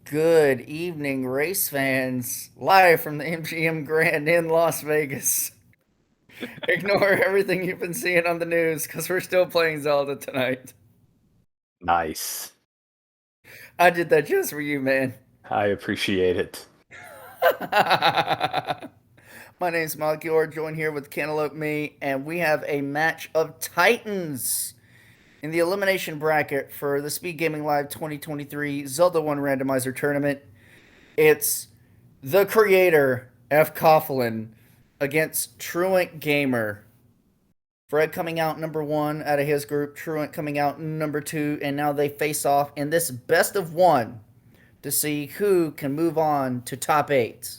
Good evening, race fans, live from the MGM Grand in Las Vegas. Ignore everything you've been seeing on the news because we're still playing Zelda tonight. Nice. I did that just for you, man. I appreciate it. My name's Molecule, joined here with Cantaloupe Me, and we have a match of titans in the elimination bracket for the Speedgaming Live 2023 Zelda 1 Randomizer Tournament. It's the creator, fcoughlin, against TruantGamer. Fred coming out number one out of his group, Truant coming out number two, and now they face off in this best of one to see who can move on to top eight.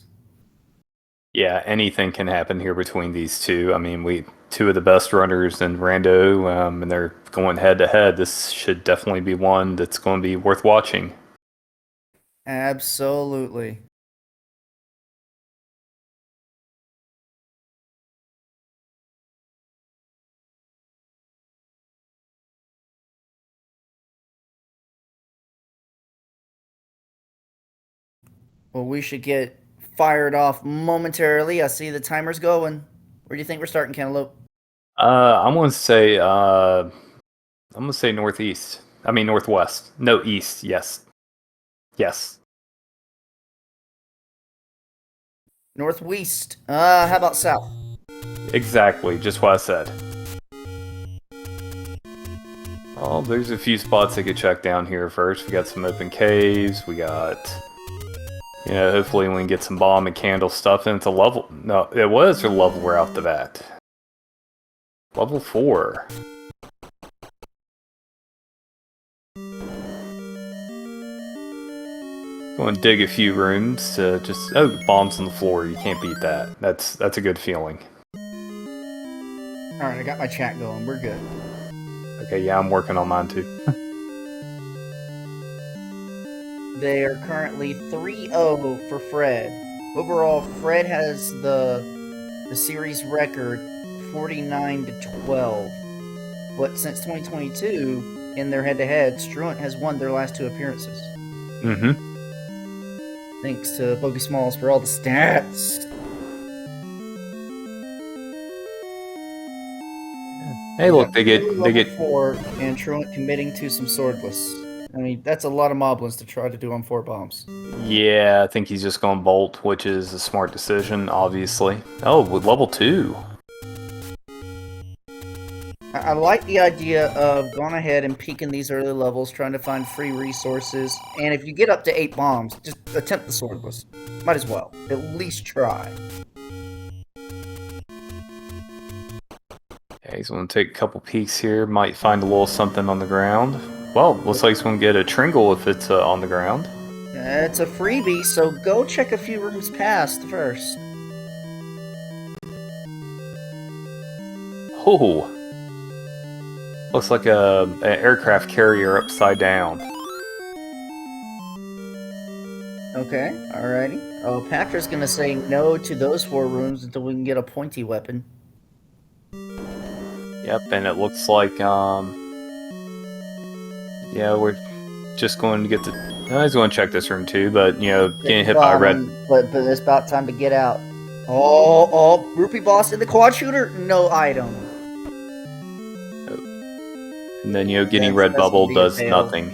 Yeah, anything can happen here between these two. I mean, two of the best runners in Rando, and they're going head to head. This should definitely be one that's going to be worth watching. Absolutely. Well, we should get fired off momentarily. I see the timer's going. Where do you think we're starting, Cantaloupe? I'm going to say, northeast. I mean northwest. No, east. Yes. Yes. Northwest. How about south? Exactly. Just what I said. Oh, there's a few spots I could check down here first. We got some open caves. We got, hopefully we can get some bomb and candle stuff. And it's a level. No, it was a level we're out the bat. Level 4. Go and dig a few rooms to just... Oh, bombs on the floor. You can't beat that. That's a good feeling. Alright, I got my chat going. We're good. Okay, yeah, I'm working on mine too. They are currently 3-0 for Fred. Overall, Fred has the series record 49-12. But since 2022, in their head-to-heads, Truant has won their last two appearances. Mm-hmm. Thanks to Bogey Smalls for all the stats. Hey, look, they get 4 and Truant committing to some swordless. I mean, that's a lot of moblins to try to do on 4 bombs. Yeah, I think he's just going bolt, which is a smart decision, obviously. Oh, with level 2. I like the idea of going ahead and peeking these early levels, trying to find free resources, and if you get up to 8 bombs, just attempt the swordless. Might as well. At least try. Okay, he's going to take a couple peeks here. Might find a little something on the ground. Well, looks like he's going to get a Tringle if it's on the ground. It's a freebie, so go check a few rooms past first. Oh! Looks like an aircraft carrier upside down. Okay, alrighty. Oh, Patrick's going to say no to those 4 rooms until we can get a pointy weapon. Yep, and it looks like, yeah, we're just going to get the... I was going to check this room too, but, getting hit by red... But it's about time to get out. Oh, Rupee Boss in the quad shooter? No item. Oh. And then, getting red bubble does nothing.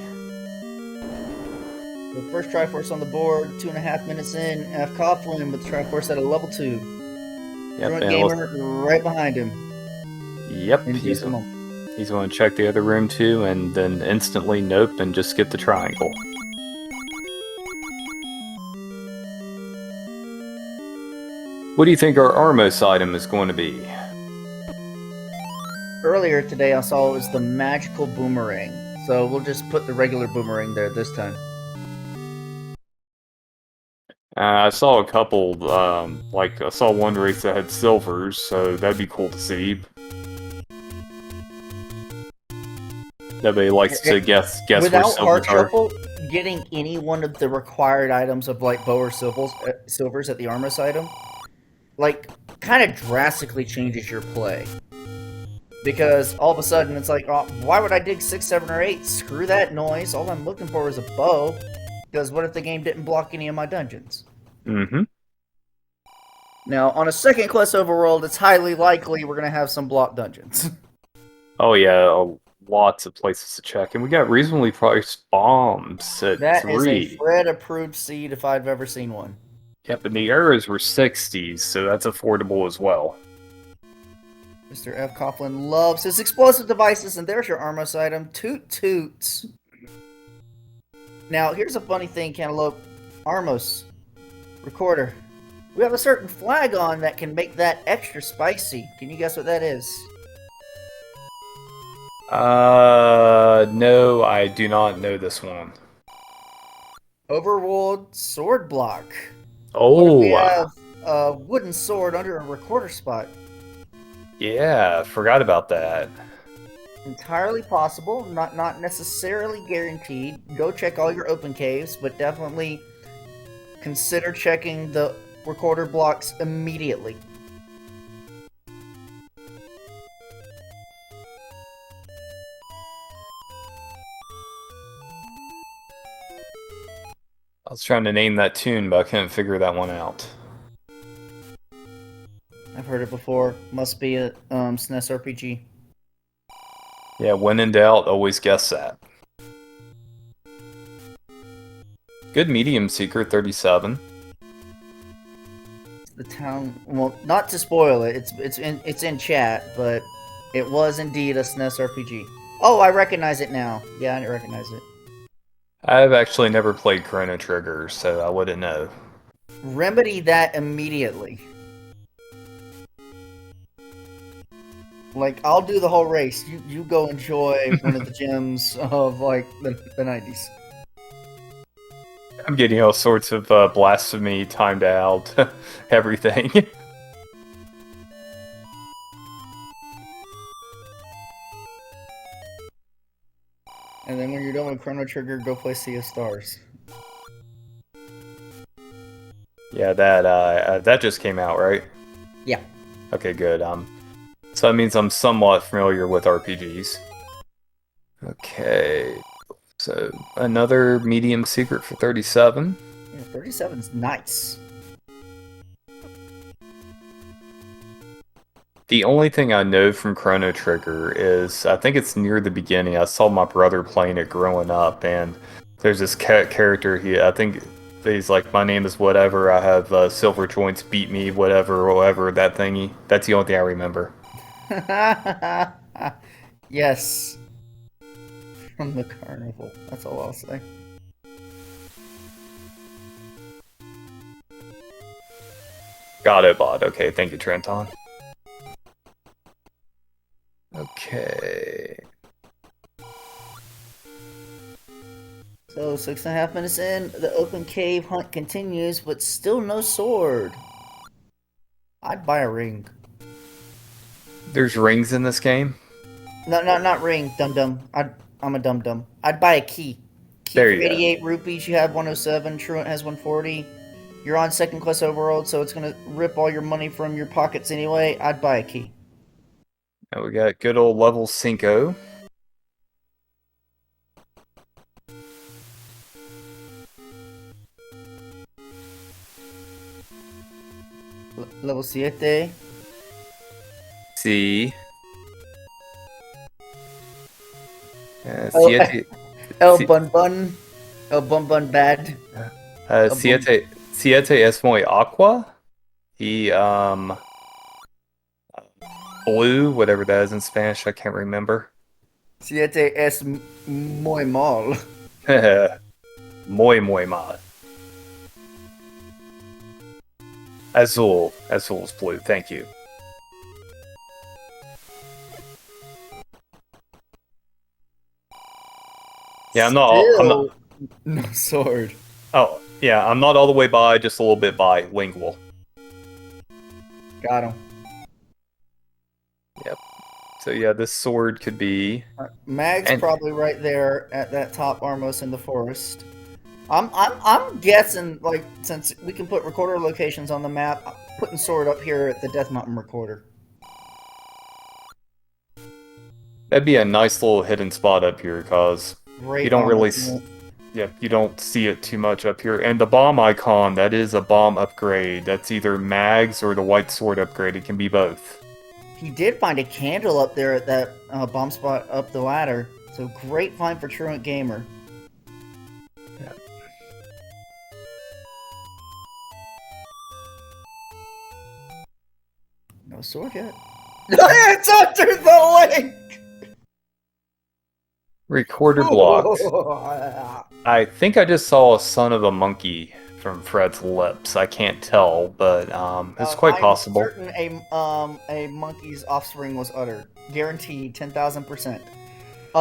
The first Triforce on the board, 2.5 minutes in, fcoughlin with Triforce at a level 2. Yep, TruantGamer right behind him. Yep, he's going to check the other room too, and then instantly nope, and just get the triangle. What do you think our Armos item is going to be? Earlier today I saw it was the magical boomerang, so we'll just put the regular boomerang there this time. I saw a couple, I saw one race that had silvers, so that'd be cool to see. Nobody likes to guess where silvers are. Getting any one of the required items of like bow or silvers at the Armos item, like, kind of drastically changes your play. Because all of a sudden it's like, oh, why would I dig 6, 7, or 8? Screw that noise. All I'm looking for is a bow. Because what if the game didn't block any of my dungeons? Mm-hmm. Now, on a second quest overworld, it's highly likely we're going to have some blocked dungeons. Oh yeah, lots of places to check, and we got reasonably priced bombs at That is a 3. Fred-approved seed if I've ever seen one. Yep, and the arrows were 60s, so that's affordable as well. Mr. fcoughlin loves his explosive devices, and there's your Armos item. Toot toots. Now, here's a funny thing, Cantaloupe. Armos. Recorder. We have a certain flag on that can make that extra spicy. Can you guess what that is? No, I do not know this one. Overworld sword block. What if we Oh, have a wooden sword under a recorder spot? yeah, forgot about that. Entirely possible, not necessarily guaranteed. Go check all your open caves, but definitely consider checking the recorder blocks immediately. I was trying to name that tune, but I couldn't figure that one out. I've heard it before. Must be a SNES RPG. Yeah, when in doubt, always guess that. Good medium secret, 37. The town. Well, not to spoil it. It's in chat, but it was indeed a SNES RPG. Oh, I recognize it now. Yeah, I recognize it. I've actually never played Chrono Trigger, so I wouldn't know. Remedy that immediately. Like, I'll do the whole race. You go enjoy one of the gems of, like, the 90s. I'm getting all sorts of blasphemy, timed out, everything. And then when you're done with Chrono Trigger, go play Sea of Stars. Yeah, that just came out, right? Yeah. Okay, good. So that means I'm somewhat familiar with RPGs. Okay, so another medium secret for 37. Yeah, 37's nice. The only thing I know from Chrono Trigger is, I think it's near the beginning, I saw my brother playing it growing up, and there's this character, I think he's like, my name is whatever, I have silver joints, beat me, whatever, that thingy. That's the only thing I remember. Yes. From the carnival. That's all I'll say. Got it, bot. Okay, thank you, Trenton. Okay. So, 6.5 minutes in, the open cave hunt continues, but still no sword. I'd buy a ring. There's rings in this game? No, not ring, dum-dum. I'm a dum-dum. I'd buy a key. Key There for you go. 88 rupees, you have 107, Truant has 140. You're on second quest overworld, so it's gonna rip all your money from your pockets anyway. I'd buy a key. Now we got good old level 5. Level 7. See. Oh, Siete, El si- Bun Bun. El Bun Bun Bad. siete es muy aqua. He, blue, whatever that is in Spanish, I can't remember. 7 es muy mal. Muy mal. Azul. Azul's blue, thank you. Yeah, I'm not. No sword. Oh, yeah, I'm not all the way by, just a little bit bilingual. Got him. Yep. So yeah, this sword could be. Mag's probably right there at that top Armos in the forest. I'm guessing, like, since we can put recorder locations on the map, I'm putting sword up here at the Death Mountain recorder. That'd be a nice little hidden spot up here, cause Great you don't really. Armos. Yep, you don't see it too much up here. And the bomb icon, that is a bomb upgrade. That's either mags or the white sword upgrade. It can be both. He did find a candle up there at that bomb spot up the ladder. So great find for TruantGamer. Yeah. No sword yet. It's under the link! Recorder blocked. I think I just saw a son of a monkey from Fred's lips. I can't tell, but it's quite possible. I'm certain a monkey's offspring was uttered. Guaranteed, 10,000%.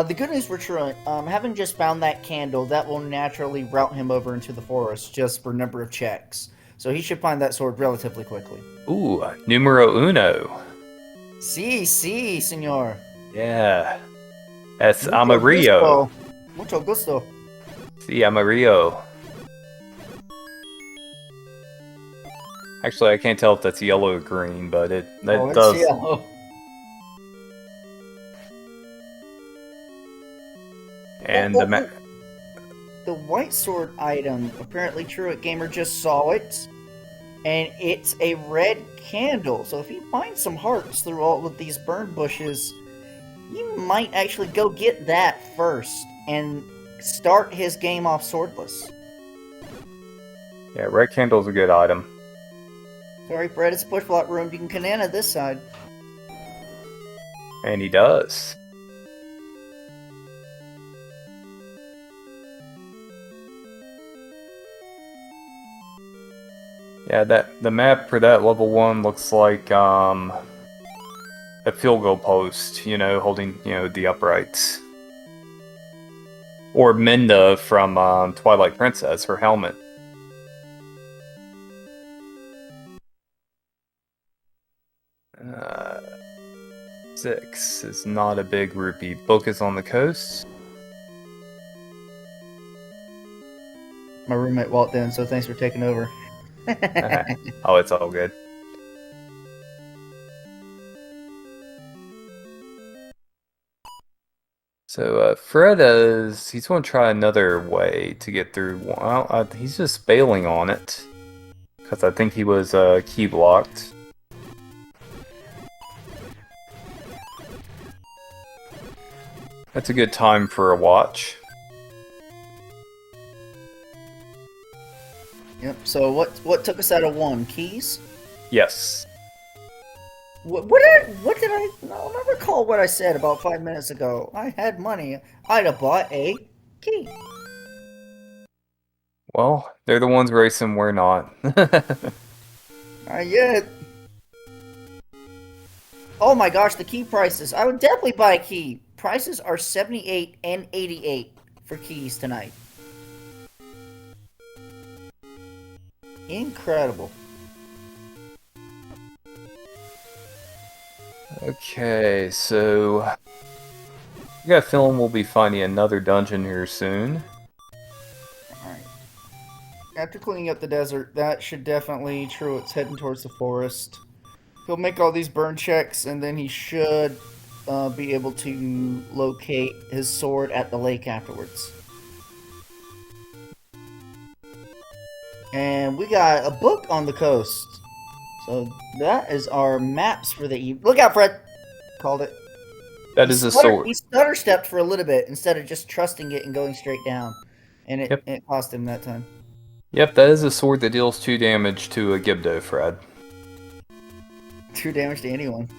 The good news for Truant, having just found that candle, that will naturally route him over into the forest just for number of checks. So he should find that sword relatively quickly. Ooh, numero uno. Si, senor. Yeah. Es amarillo. Mucho gusto. Si, amarillo. Actually, I can't tell if that's yellow or green, but it does. It's yellow. And the white sword item, apparently TruantGamer just saw it, and it's a red candle. So if he finds some hearts through all of these burn bushes, he might actually go get that first and start his game off swordless. Yeah, red candle's a good item. Sorry, Fred, it's a push block room. You can Kanana this side. And he does. Yeah, the map for that level 1 looks like a field goal post, you know, holding, you know, the uprights. Or Minda from Twilight Princess, her helmet. Uh, 6 is not a big rupee. Book is on the coast. My roommate walked in, so thanks for taking over. Oh, it's all good. So Fred he's going to try another way to get through. Well, he's just bailing on it because I think he was key blocked. That's a good time for a watch. Yep. So what took us out of 1? Keys? Yes. What did I don't recall what I said about 5 minutes ago. I had money. I'd have bought a key. Well, they're the ones racing, we're not. Not yet. Oh my gosh, the key prices. I would definitely buy a key. Prices are 78 and 88 for keys tonight. Incredible. Okay, so I got a feeling we'll be finding another dungeon here soon. Alright. After cleaning up the desert, that should definitely true. It's heading towards the forest. He'll make all these burn checks, and then he should be able to locate his sword at the lake afterwards. And we got a book on the coast. So that is our maps for the evening. Look out, Fred! Called it. That is a sword. He stutter stepped for a little bit instead of just trusting it and going straight down. And it cost him that time. Yep, that is a sword that deals 2 damage to a Gibdo, Fred. 2 damage to anyone.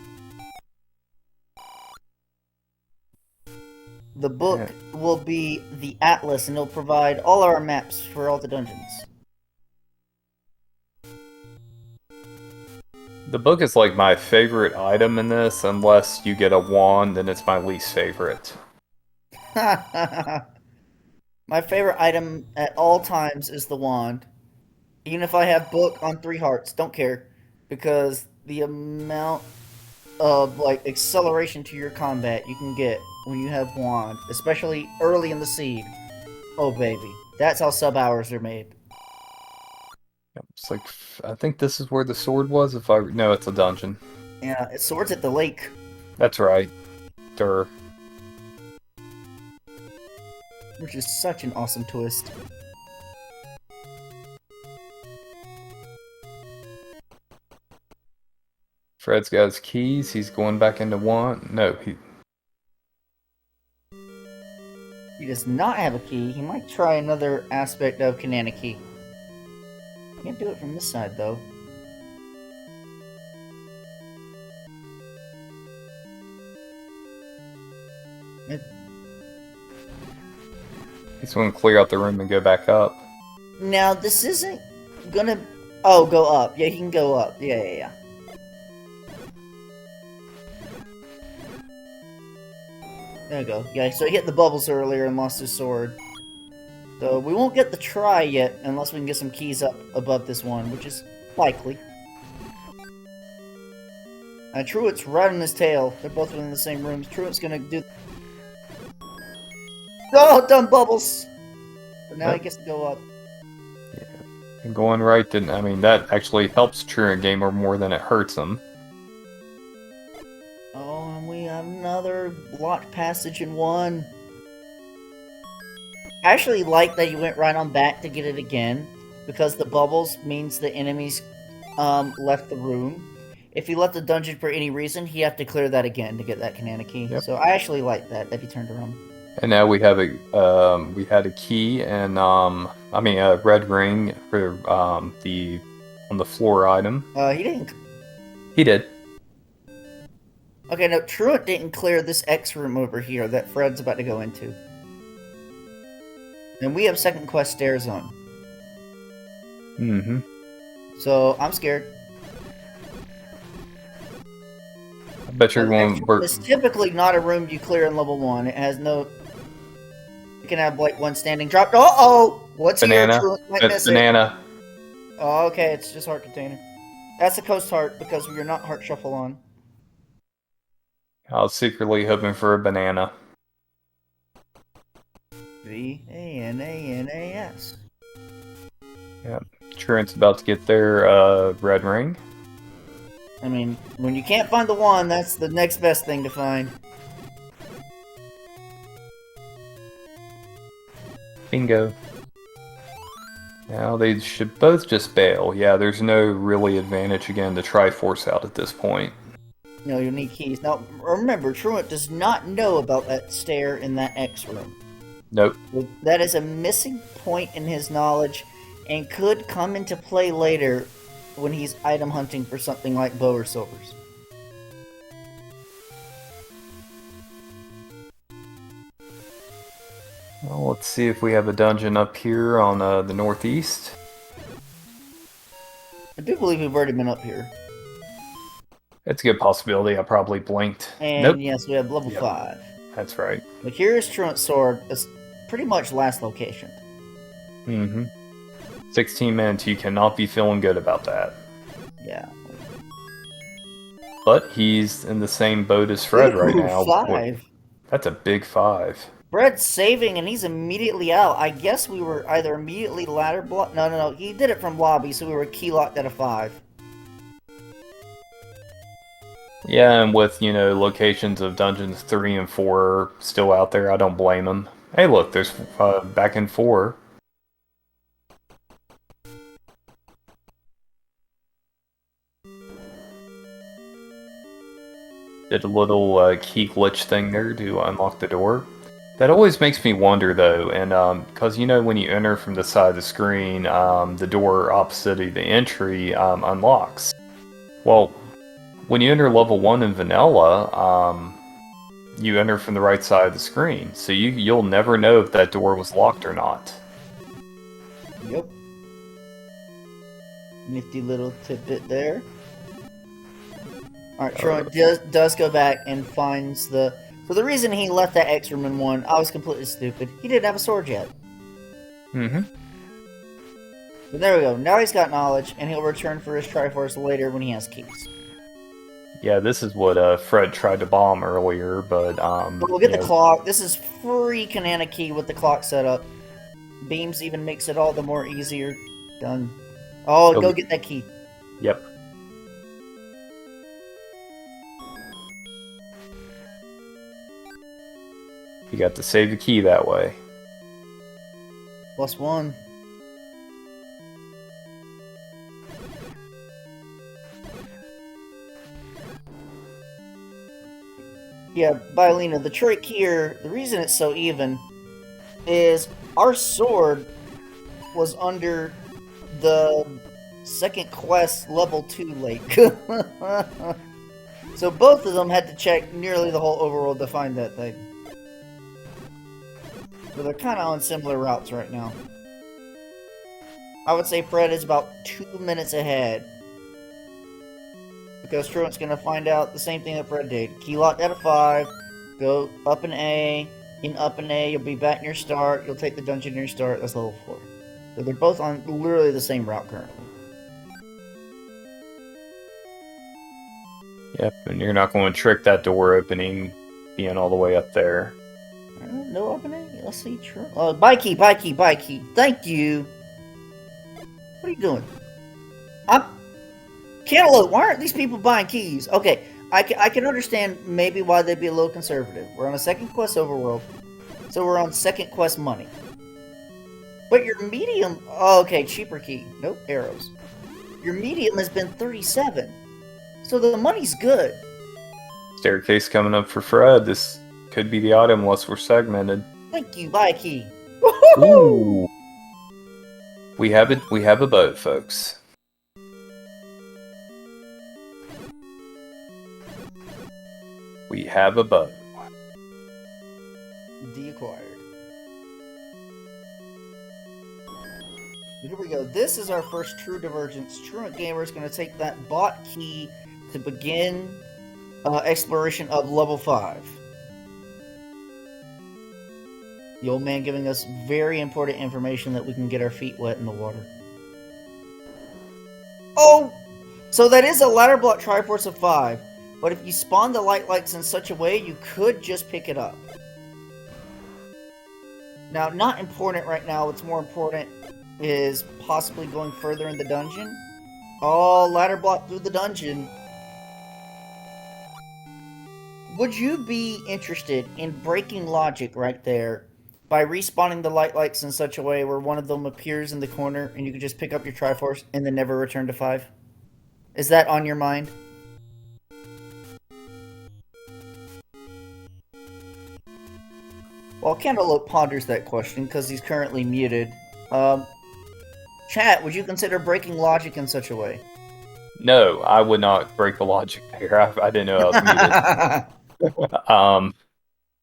The book will be the atlas, and it'll provide all our maps for all the dungeons. The book is like my favorite item in this, unless you get a wand, then it's my least favorite. My favorite item at all times is the wand. Even if I have book on 3 hearts, don't care. Because the amount of like acceleration to your combat you can get when you have wand, especially early in the seed. Oh baby. That's how sub hours are made. It's like, I think this is where the sword was, if I... No, it's a dungeon. Yeah, it's swords at the lake. That's right. Durr. which is such an awesome twist. Fred's got his keys. He's going back into one. No, He does not have a key. He might try another aspect of Kananaki. Can't do it from this side, though. he's going to clear out the room and go back up. Now, this isn't gonna... Oh, go up. Yeah, he can go up. Yeah. There we go. Yeah, so he hit the bubbles earlier and lost his sword. So we won't get the try yet unless we can get some keys up above this one, which is likely. Truant's right on his tail. They're both within the same room. Truant's gonna do... Oh, done bubbles! But now he gets to go up. Yeah. And going right didn't... I mean, that actually helps TruantGamer more than it hurts him. Oh, and we have another locked passage in one. I actually like that you went right on back to get it again, because the bubbles means the enemies left the room. If he left the dungeon for any reason, he have to clear that again to get that Kananaki. Yep. So I actually like that he turned around. And now we have a we had a key and I mean a red ring for on the floor item. He didn't. He did. Okay, no, Truant didn't clear this X room over here that Fred's about to go into. And we have second quest stair zone. Mm-hmm. So I'm scared. I bet you're going. It's typically not a room you clear in level 1. It has no. You can have like one standing drop. Oh! What's banana? Here? Banana. Oh, okay. It's just heart container. That's a coast heart because we are not heart shuffle on. I was secretly hoping for a banana. V-A-N-A-N-A-S. Yep. Truant's about to get their red ring. I mean, when you can't find the one, that's the next best thing to find. Bingo. Now they should both just bail. Yeah, there's no really advantage again to try force out at this point. No, you'll need keys. Now, remember, Truant does not know about that stair in that X room. Nope. That is a missing point in his knowledge and could come into play later when he's item hunting for something like bow or silvers. Well, let's see if we have a dungeon up here on the northeast. I do believe we've already been up here. It's a good possibility. I probably blinked. And nope. Yes, we have level 5. That's right. But here's Truant's sword. It's pretty much last location. Mm-hmm. 16 minutes. You cannot be feeling good about that. Yeah. But he's in the same boat as Fred right now. 5. That's a big 5. Fred's saving and he's immediately out. I guess we were either immediately ladder block. No. He did it from lobby, so we were key locked at a 5. Yeah, and with, locations of dungeons 3 and 4 still out there, I don't blame him. Hey, look, there's back in 4. Did a little key glitch thing there to unlock the door. That always makes me wonder, though, and because, when you enter from the side of the screen, the door opposite of the entry unlocks. Well, when you enter level 1 in vanilla, you enter from the right side of the screen, so you'll never know if that door was locked or not. Yep. Nifty little tidbit there. Alright, Truant does go back and finds the... So the reason he left that X room in 1, I was completely stupid. He didn't have a sword yet. Mm-hmm. So there we go. Now he's got knowledge, and he'll return for his Triforce later when he has keys. Yeah, this is what Fred tried to bomb earlier, but But we'll get the clock. This is free Kananaki with the clock set up. Beams even makes it all the more easier. Done. Oh, go get that key. Yep. You got to save the key that way. +1. Yeah, Biolina, the trick here, the reason it's so even, is our sword was under the second quest level 2 lake. So both of them had to check nearly the whole overworld to find that thing. So they're kind of on similar routes right now. I would say Fred is about 2 minutes ahead. Because Truant's going to find out the same thing that Fred did. Key locked at a 5. Go up an A. In up an A, you'll be back near start. You'll take the dungeon near start. That's level 4. So they're both on literally the same route currently. Yep, and you're not going to trick that door opening being all the way up there. No opening? Let's see. Buy key, buy key, buy key. Thank you. What are you doing? Cantaloupe, why aren't these people buying keys? Okay, I can understand maybe why they'd be a little conservative. We're on a second quest overworld, so we're on second quest money. But your medium... Oh, okay, cheaper key. Nope, arrows. Your medium has been 37. So the money's good. Staircase coming up for Fred. This could be the item unless we're segmented. Thank you, buy a key. Ooh. We have a boat, folks. We have a boat. Deacquired. Here we go. This is our first true divergence. TruantGamer is going to take that bought key to begin exploration of level 5. The old man giving us very important information that we can get our feet wet in the water. Oh! So that is a ladder block Triforce of 5. But if you spawn the lights in such a way, you could just pick it up. Now, not important right now. What's more important is possibly going further in the dungeon. Oh, ladder block through the dungeon. Would you be interested in breaking logic right there by respawning the lights in such a way where one of them appears in the corner and you can just pick up your Triforce and then never return to 5? Is that on your mind? Well, Cantaloupe ponders that question because he's currently muted. Chat, would you consider breaking logic in such a way? No, I would not break the logic there. I didn't know I was muted.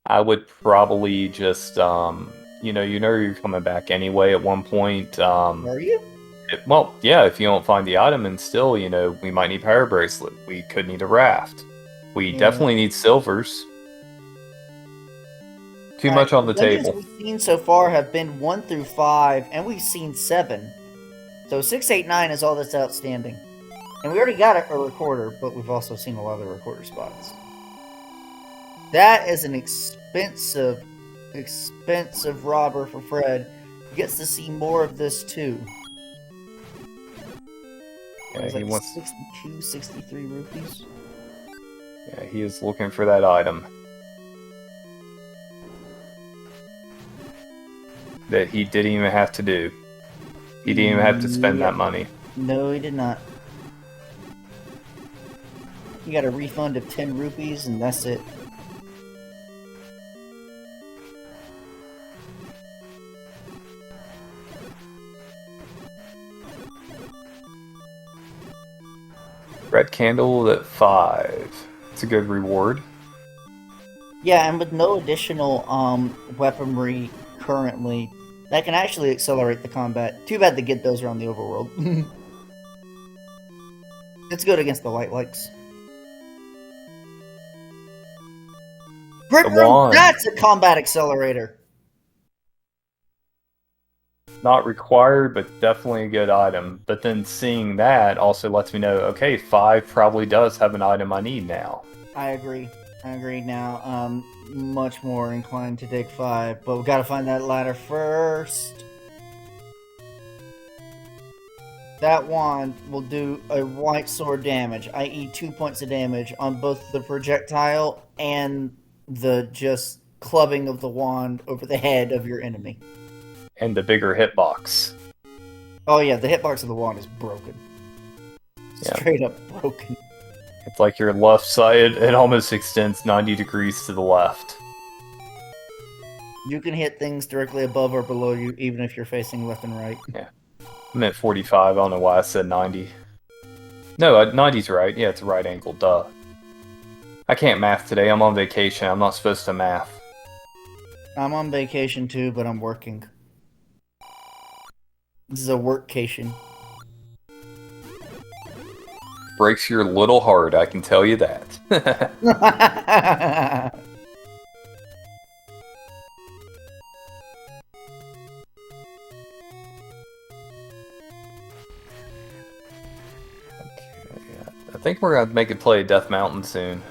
I would probably just, you're coming back anyway at one point. Are you? Well, yeah, if you don't find the item, and still, we might need Power Bracelet. We could need a raft. We definitely need silvers. Too much on the table. We've seen so far have been 1 through 5, and we've seen 7. So 6, 8, 9 is all that's outstanding. And we already got a recorder, but we've also seen a lot of the recorder spots. That is an expensive robber for Fred. He gets to see more of this too. Yeah, he wants 62, 63 rupees. Yeah, he is looking for that item. That he didn't even have to do. He didn't even have to spend that money. No, he did not. He got a refund of 10 rupees, and that's it. Red candle at 5. It's a good reward. Yeah, and with no additional weaponry currently, that can actually accelerate the combat. Too bad the get those around the overworld. It's good against the lights. Brick Room, that's a combat accelerator. Not required, but definitely a good item. But then seeing that also lets me know, okay, 5 probably does have an item I need now. I agree now. Much more inclined to take 5, but we gotta find that ladder first. That wand will do a white sword damage, i.e. 2 points of damage on both the projectile and the just clubbing of the wand over the head of your enemy. and the bigger hitbox. Oh yeah, the hitbox of the wand is broken. Yeah. Straight up broken. It's like your left side, it almost extends 90 degrees to the left. You can hit things directly above or below you, even if you're facing left and right. Yeah. I'm at 45, I don't know why I said 90. No, 90's right. Yeah, it's a right angle, duh. I can't math today, I'm on vacation, I'm not supposed to math. I'm on vacation too, but I'm working. This is a workcation. Breaks your little heart, I can tell you that. I think we're gonna make it play Death Mountain soon.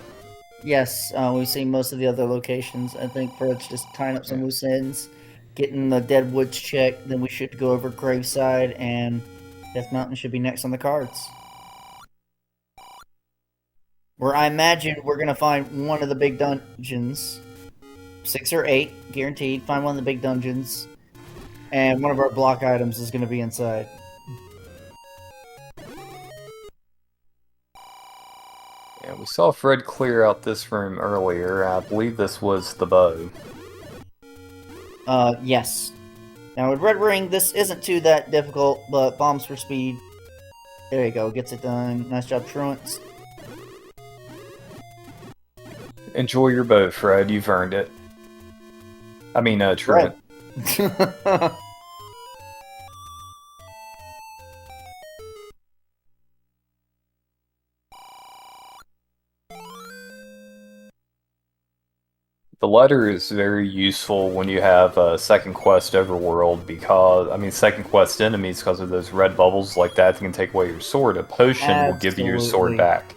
Yes, we've seen most of the other locations. I think Fred's just tying up some loose ends, getting the Dead Woods checked. Then we should go over Graveside, and Death Mountain should be next on the cards. Where I imagine we're going to find one of the big dungeons. 6 or 8, guaranteed. Find one of the big dungeons. And one of our block items is going to be inside. Yeah, we saw Fred clear out this room earlier. I believe this was the bow. Yes. Now with Red Ring, this isn't too that difficult, but bombs for speed. There you go, gets it done. Nice job, Truant. Enjoy your bow, Fred. You've earned it. I mean, Truant. The letter is very useful when you have second quest overworld because, I mean, second quest enemies because of those red bubbles like that can take away your sword. A potion will give you your sword back.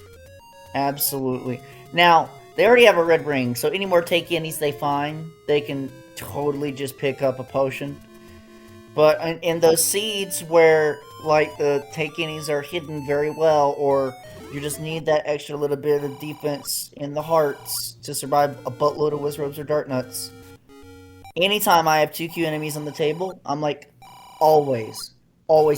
Absolutely. Now, they already have a red ring, so any more take-innies they find, they can totally just pick up a potion. But in those seeds where, like, the take-innies are hidden very well, or you just need that extra little bit of defense in the hearts to survive a buttload of Wizrobes or Darknuts. Anytime I have 2Q enemies on the table, I'm like, always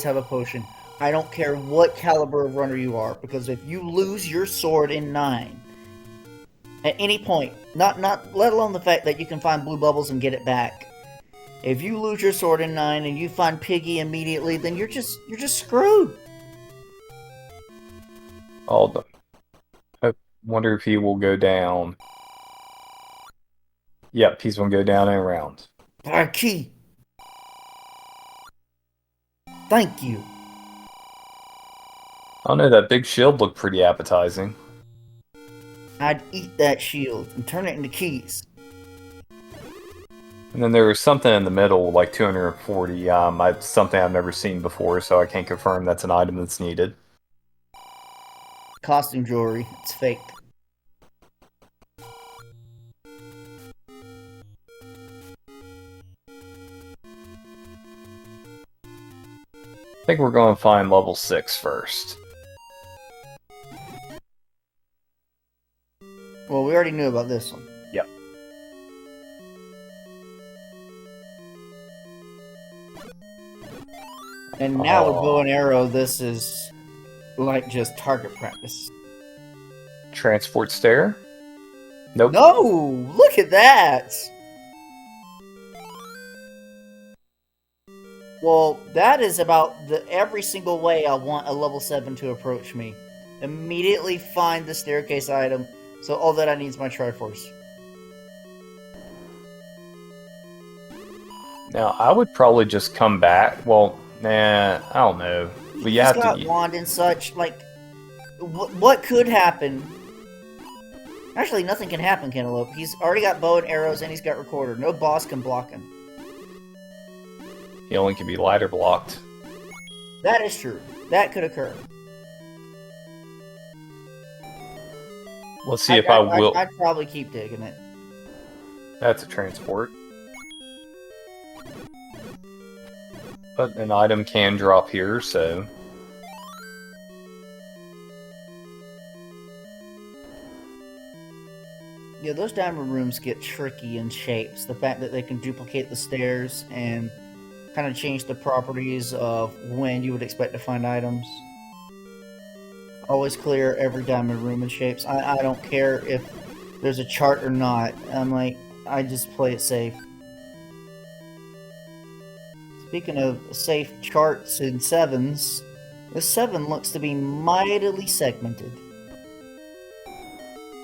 have a potion. I don't care what caliber of runner you are, because if you lose your sword in 9, at any point, not let alone the fact that you can find blue bubbles and get it back. If you lose your sword in 9 and you find Piggy immediately, then you're just screwed. I wonder if he will go down. Yep, he's gonna go down in a round. Key. Thank you. I don't know, that big shield looked pretty appetizing. I'd eat that shield and turn it into keys. And then there was something in the middle, like 240, something I've never seen before, so I can't confirm that's an item that's needed. Costume jewelry. It's fake. I think we're going to find level 6 first. Well, we already knew about this one. Yep. And now with bow and arrow, this is like just target practice. Transport stair? Nope. No! Look at that! Well, that is about every single way I want a level 7 to approach me. Immediately find the staircase item, so all that I need is my Triforce. Now, I would probably just come back. Well, nah, I don't know. But you have got wand and such. Like, what could happen? Actually, nothing can happen, Cantaloupe. He's already got bow and arrows, and he's got recorder. No boss can block him. He only can be ladder blocked. That is true. That could occur. Let's see if I will. I'd probably keep digging it. That's a transport. But an item can drop here, so... Yeah, those diamond rooms get tricky in shapes. The fact that they can duplicate the stairs and kind of changed the properties of when you would expect to find items. Always clear every diamond room and shapes. I don't care if there's a chart or not. I'm like, I just play it safe. Speaking of safe charts and sevens, this 7 looks to be mightily segmented.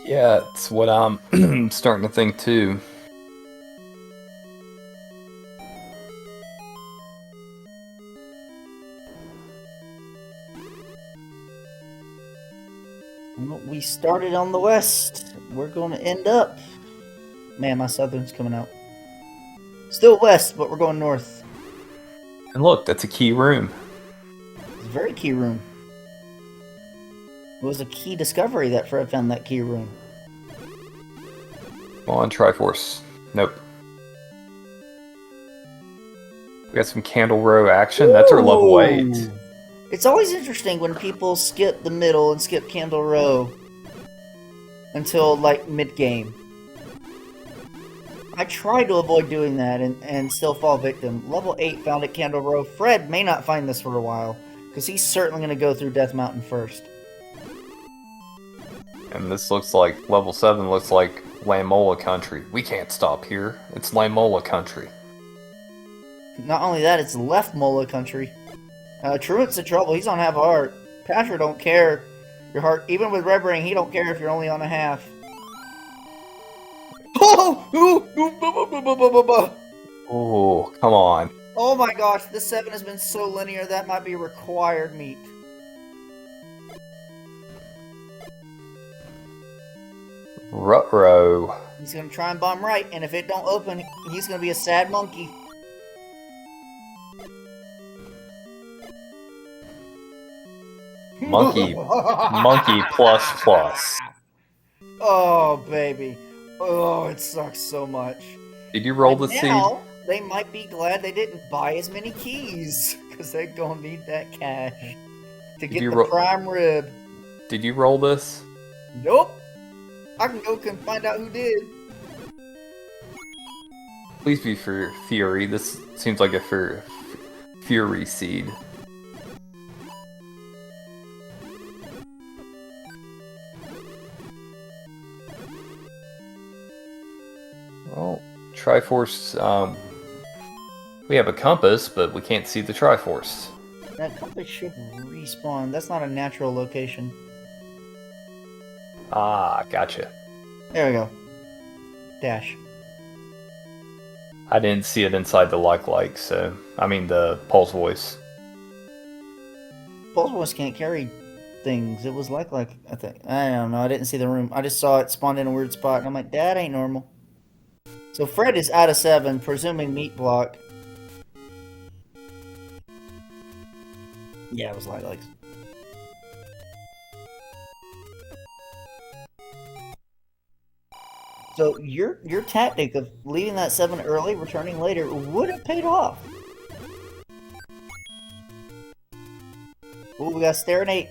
Yeah, it's what I'm starting to think too. We started on the west. We're going to end up. Man, my southern's coming out. Still west, but we're going north. And look, that's a key room. It's a very key room. It was a key discovery that Fred found that key room. Come on, Triforce. Nope. We got some Candle Row action. That's our level 8. It's always interesting when people skip the middle and skip Candle Row until, like, mid-game. I try to avoid doing that and still fall victim. Level 8 found at Candle Row. Fred may not find this for a while, because he's certainly going to go through Death Mountain first. And this looks like, level 7 looks like Lamola country. We can't stop here. It's Lamola country. Not only that, it's left Mola country. Truant's in trouble. He's on half heart. Pasher don't care. Your heart, even with Red Ring, he don't care if you're only on a half. Oh, come on. Oh my gosh, this 7 has been so linear, that might be required meat. Ruh-roh. He's gonna try and bomb right, and if it don't open, he's gonna be a sad monkey. Monkey. Monkey plus plus. Oh, baby. Oh, it sucks so much. Did you roll the seed? Now, they might be glad they didn't buy as many keys, because they're gonna need that cash to get the prime rib. Did you roll this? Nope. I can go find out who did. Please be for Fury. This seems like a Fury seed. Well, Triforce, we have a compass, but we can't see the Triforce. That compass should respawn. That's not a natural location. Ah, gotcha. There we go. Dash. I didn't see it inside the like, so... I mean, the Pulse Voice. Pulse Voice can't carry things. It was like, I think. I don't know. I didn't see the room. I just saw it spawned in a weird spot, and I'm like, that ain't normal. So Fred is out of 7, presuming meat block. Yeah, it was light legs. So your tactic of leaving that 7 early, returning later, would have paid off. Ooh, we got Stare and 8.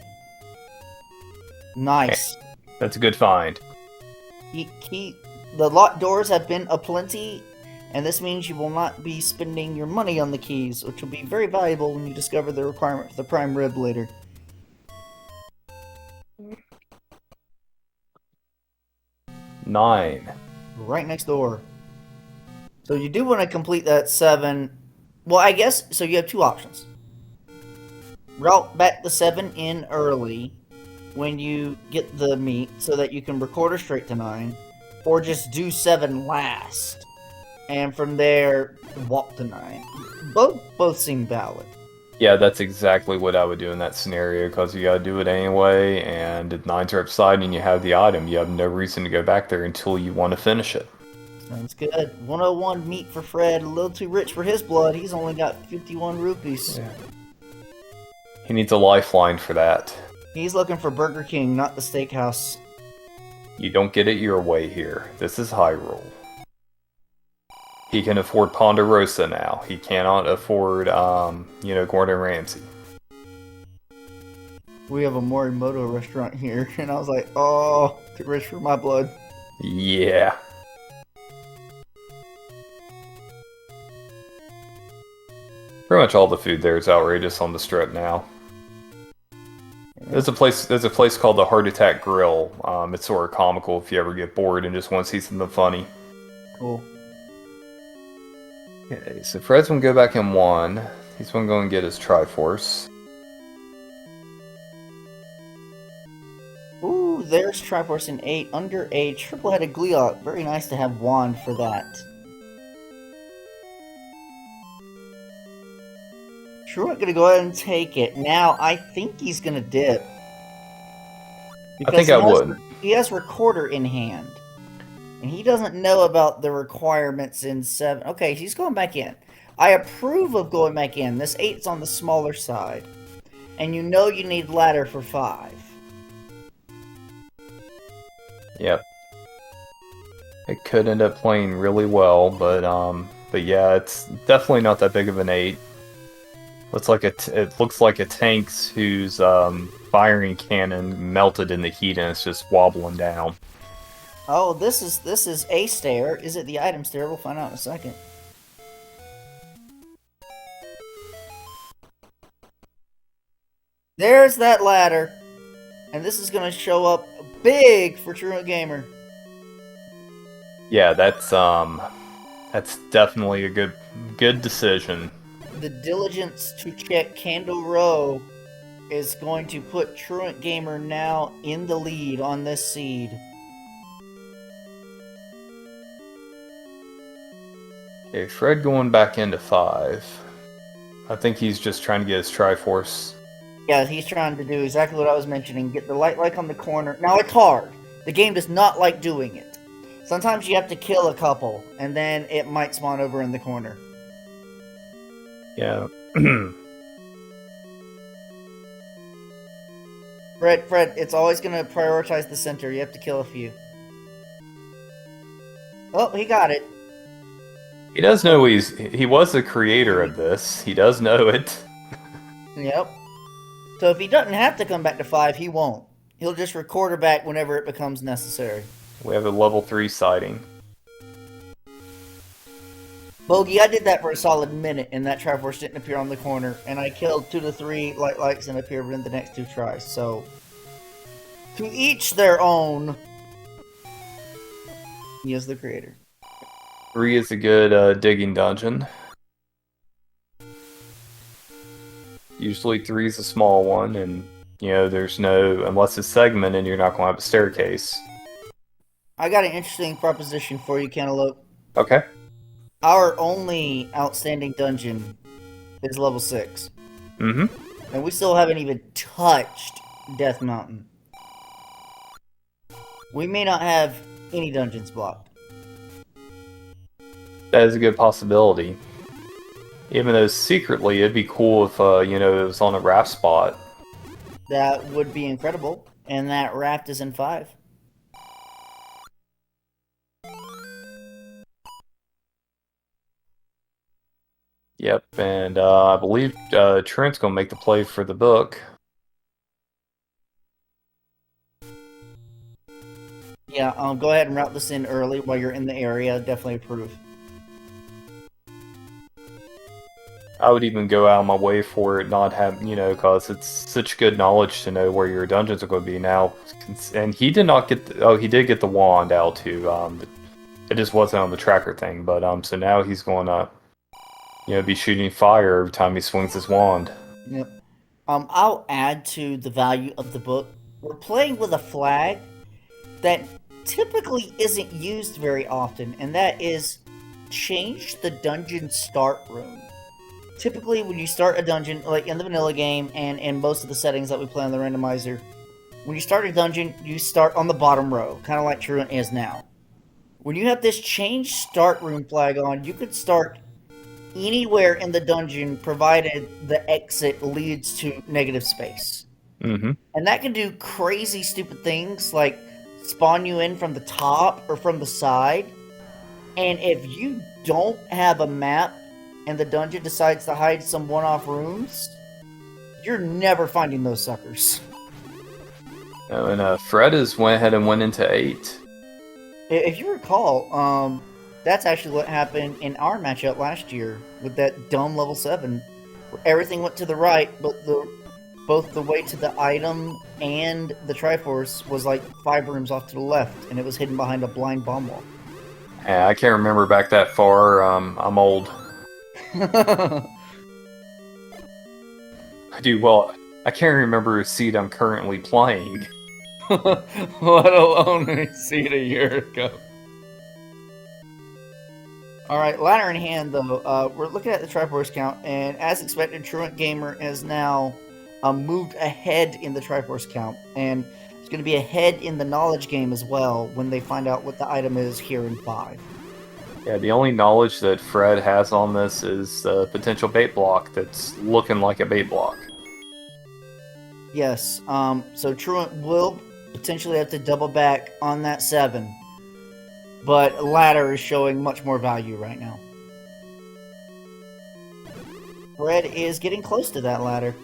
Nice. Okay. That's a good find. The locked doors have been aplenty, and this means you will not be spending your money on the keys, which will be very valuable when you discover the requirement for the prime rib later. Nine. Right next door. So you do want to complete that 7. Well, I guess, so you have 2 options. Route back the 7 in early when you get the meat so that you can record her straight to 9. Or just do 7 last. And from there, walk to 9. Both seem valid. Yeah, that's exactly what I would do in that scenario, because you gotta do it anyway, and if 9's are upside and you have the item, you have no reason to go back there until you want to finish it. Sounds good. 101 meat for Fred, a little too rich for his blood. He's only got 51 rupees. Yeah. He needs a lifeline for that. He's looking for Burger King, not the steakhouse. You don't get it your way here. This is Hyrule. He can afford Ponderosa now. He cannot afford, Gordon Ramsay. We have a Morimoto restaurant here, and I was like, oh, too rich for my blood. Yeah. Pretty much all the food there is outrageous on the strip now. There's a place called the Heart Attack Grill. It's sort of comical if you ever get bored and just want to see something funny. Cool. Okay, so Fred's gonna go back in 1. He's gonna go and get his Triforce. Ooh, there's Triforce in 8 under a triple-headed Gleeok. Very nice to have Wand for that. Truant gonna go ahead and take it. Now, I think he's gonna dip. I think I would. He has Recorder in hand. And he doesn't know about the requirements in 7. Okay, he's going back in. I approve of going back in. This 8's on the smaller side. And you know you need ladder for 5. Yep. It could end up playing really well, but yeah, it's definitely not that big of an 8. It looks like a tank's whose firing cannon melted in the heat and it's just wobbling down. Oh, this is a stair. Is it the item stair? We'll find out in a second. There's that ladder. And this is going to show up big for TruantGamer. Yeah, that's definitely a good decision. The diligence to check Candle Row is going to put TruantGamer now in the lead on this seed. Okay, Fred going back into 5. I think he's just trying to get his Triforce. Yeah, he's trying to do exactly what I was mentioning. Get the light like on the corner. Now, it's hard. The game does not like doing it. Sometimes you have to kill a couple, and then it might spawn over in the corner. Yeah. Fred, it's always going to prioritize the center. You have to kill a few. Oh, he got it. He does know he was the creator of this. He does know it. Yep. So if he doesn't have to come back to 5, he won't. He'll just record her back whenever it becomes necessary. We have a level 3 sighting. Bogey, I did that for a solid minute, and that Triforce didn't appear on the corner, and I killed 2 to 3 lights and appeared in the next 2 tries. So, to each their own. He is the creator. 3 is a good digging dungeon. Usually 3 is a small one, and there's no, unless it's segmented, you're not going to have a staircase. I got an interesting proposition for you, Cantaloupe. Okay. Our only outstanding dungeon is level 6. Mm-hmm. And we still haven't even touched Death Mountain. We may not have any dungeons blocked. That is a good possibility. Even though secretly it'd be cool if it was on a raft spot. That would be incredible. And that raft is in 5. Yep, and I believe Trent's gonna make the play for the book. Yeah, go ahead and route this in early while you're in the area. Definitely approve. I would even go out of my way for it, not have, because it's such good knowledge to know where your dungeons are going to be now. And he did not get, he did get the wand out too. It just wasn't on the tracker thing, but so now he's going to, be shooting fire every time he swings his wand. Yep. I'll add to the value of the book. We're playing with a flag that typically isn't used very often, and that is change the dungeon start room. Typically, when you start a dungeon, like in the vanilla game and in most of the settings that we play on the randomizer, when you start a dungeon, you start on the bottom row, kind of like Truant is now. When you have this change start room flag on, you could start anywhere in the dungeon, provided the exit leads to negative space. Mm-hmm. And that can do crazy, stupid things, like spawn you in from the top or from the side. And if you don't have a map, and the dungeon decides to hide some one-off rooms, you're never finding those suckers. Oh, and Fred went ahead and went into 8. If you recall, that's actually what happened in our matchup last year with that dumb level 7. Everything went to the right, but both the way to the item and the Triforce was like 5 rooms off to the left, and it was hidden behind a blind bomb wall. Yeah, I can't remember back that far. I'm old. I do, well, I can't remember a seed I'm currently playing. Let alone a seed a year ago. Alright, ladder in hand though, we're looking at the Triforce count, and as expected, TruantGamer has now moved ahead in the Triforce count, and it's going to be ahead in the knowledge game as well when they find out what the item is here in 5. Yeah, the only knowledge that Fred has on this is the potential bait block that's looking like a bait block. Yes, so Truant will potentially have to double back on that 7. But ladder is showing much more value right now. Fred is getting close to that ladder.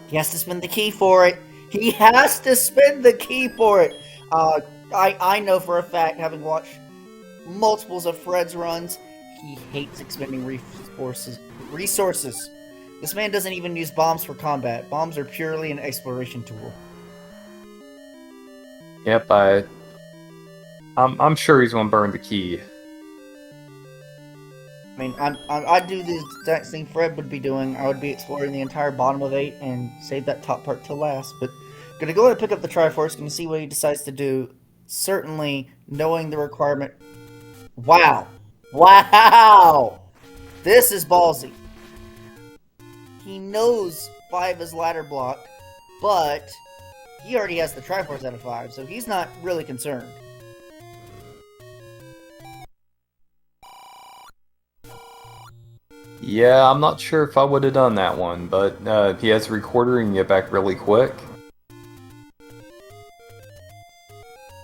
He has to spend the key for it. He has to spend the key for it. I know for a fact, having watched multiples of Fred's runs, he hates expending resources. This man doesn't even use bombs for combat. Bombs are purely an exploration tool. Yep, I'm sure he's gonna burn the key. I mean, I'd do the exact thing Fred would be doing. I would be exploring the entire bottom of 8 and save that top part till last. But gonna go ahead and pick up the Triforce, gonna see what he decides to do. Certainly, knowing the requirement. Wow! Wow! This is ballsy. He knows 5 is ladder blocked, but he already has the Triforce out of 5, so he's not really concerned. Yeah, I'm not sure if I would have done that one, but he has a recorder and get back really quick.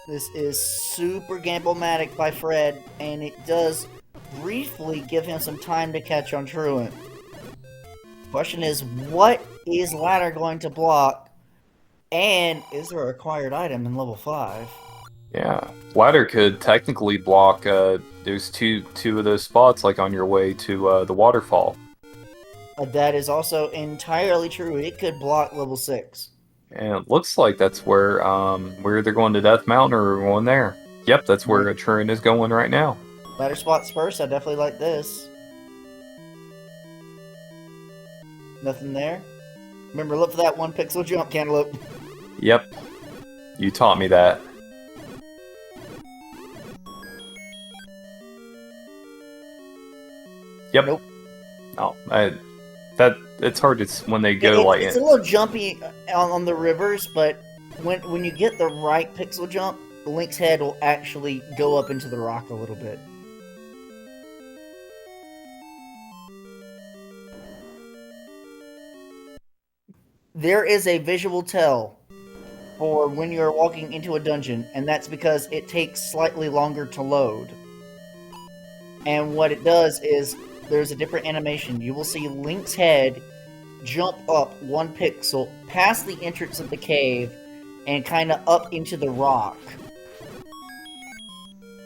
This is super gamble-matic by Fred, and it does briefly give him some time to catch on Truant. Question is, what is ladder going to block? And is there a required item in level 5? Yeah, ladder could technically block those two of those spots, like on your way to the waterfall. That is also entirely true. It could block level 6. And it looks like that's where we're either going to Death Mountain or we're going there. Yep, that's where Truant is going right now. Ladder spots first. I definitely like this. Nothing there. Remember, look for that 1 pixel jump, Cantaloupe. Yep, you taught me that. Yep. Nope. Oh, it's hard to when they go like it's a little jumpy on the rivers, but when you get the right pixel jump, Link's head will actually go up into the rock a little bit. There is a visual tell for when you're walking into a dungeon, and that's because it takes slightly longer to load. And what it does is there's a different animation. You will see Link's head jump up 1 pixel past the entrance of the cave and kind of up into the rock.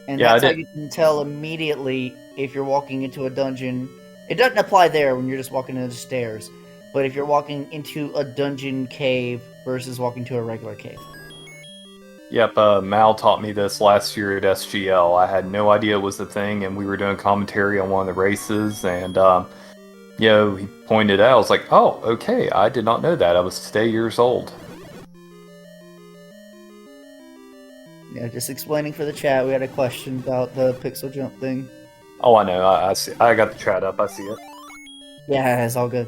And Yeah, that's how you can tell immediately if you're walking into a dungeon. It doesn't apply there when you're just walking into the stairs, but if you're walking into a dungeon cave versus walking to a regular cave. Yep, Mal taught me this last year at SGL. I had no idea it was a thing, and we were doing commentary on one of the races, and, he pointed out, I was like, oh, okay, I did not know that. I was today years old. Yeah, just explaining for the chat, we had a question about the pixel jump thing. Oh, I know, I see. I got the chat up, I see it. Yeah, it's all good.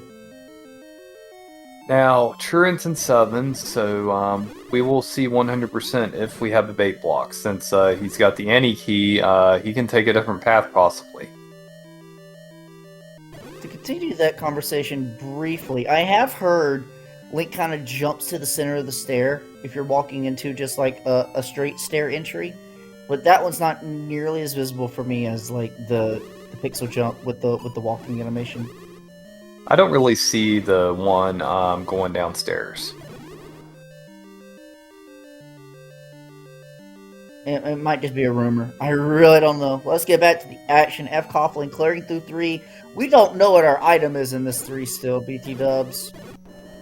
Now, Truant's in 7, so we will see 100% if we have a bait block. Since he's got the any key, he can take a different path, possibly. To continue that conversation briefly, I have heard Link kind of jumps to the center of the stair if you're walking into just like a straight stair entry, but that one's not nearly as visible for me as like the pixel jump with the walking animation. I don't really see the one going downstairs. It might just be a rumor. I really don't know. Let's get back to the action. fcoughlin clearing through 3. We don't know what our item is in this 3 still, BT dubs.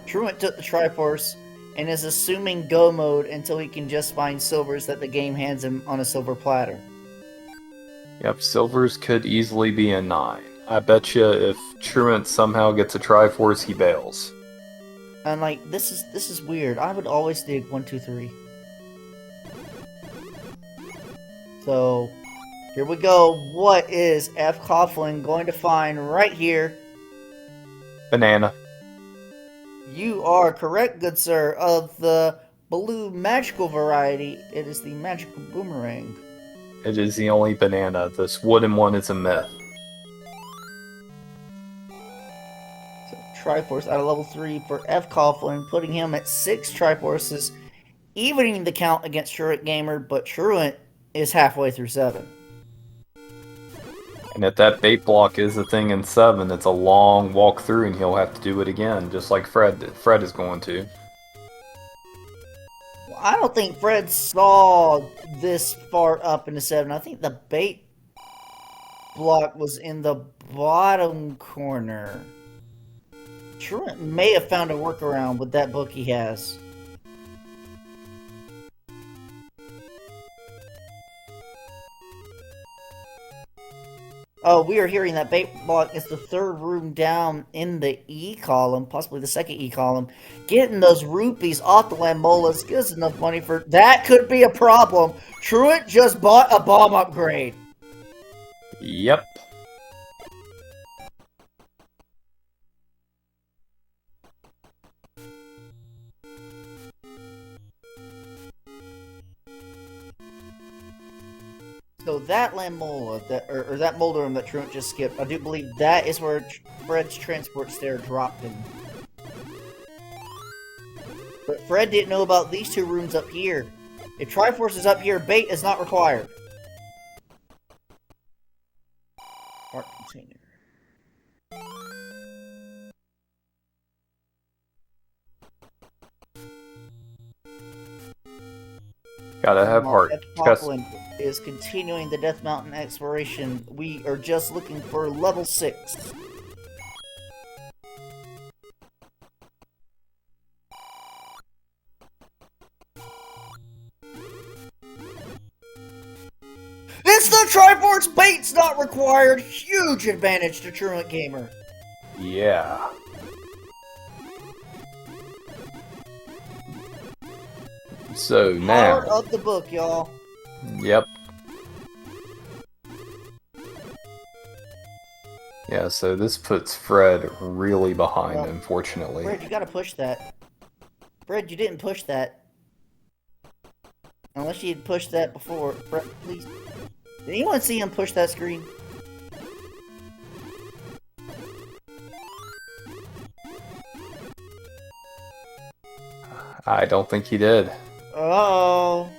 Truant took the Triforce and is assuming go mode until he can just find silvers that the game hands him on a silver platter. Yep, silvers could easily be a 9. I bet you if Truant somehow gets a Triforce, he bails. And like this is weird. I would always dig 1, 2, 3. So here we go. What is fcoughlin going to find right here? Banana. You are correct, good sir. Of the blue magical variety, it is the magical boomerang. It is the only banana. This wooden one is a myth. So, Triforce out of level 3 for fcoughlin, putting him at 6 Triforces, evening the count against TruantGamer, but Truant is halfway through 7. And if that bait block is a thing in 7, it's a long walk through and he'll have to do it again, just like Fred is going to. Well, I don't think Fred saw this far up into 7. I think the bait block was in the bottom corner. Truant may have found a workaround with that book he has. Oh, we are hearing that bait block is the 3rd room down in the E column, possibly the 2nd E column. Getting those rupees off the Lambolas gives us enough money for... That could be a problem. Truant just bought a bomb upgrade. Yep. So that Lambola, or that Molderum that Truant just skipped, I do believe that is where Fred's transport stair dropped him. But Fred didn't know about these 2 rooms up here. If Triforce is up here, bait is not required. Heart container. Gotta have heart. fcoughlin is continuing the Death Mountain exploration. We are just looking for level 6. It's the Triforce bait's not required! Huge advantage to TruantGamer. Yeah. So now... Power of the book, y'all. Yep. Yeah, so this puts Fred really behind, Well, unfortunately. Fred, you gotta push that. Fred, you didn't push that. Unless you had pushed that before. Fred, please. Did anyone see him push that screen? I don't think he did. Oh.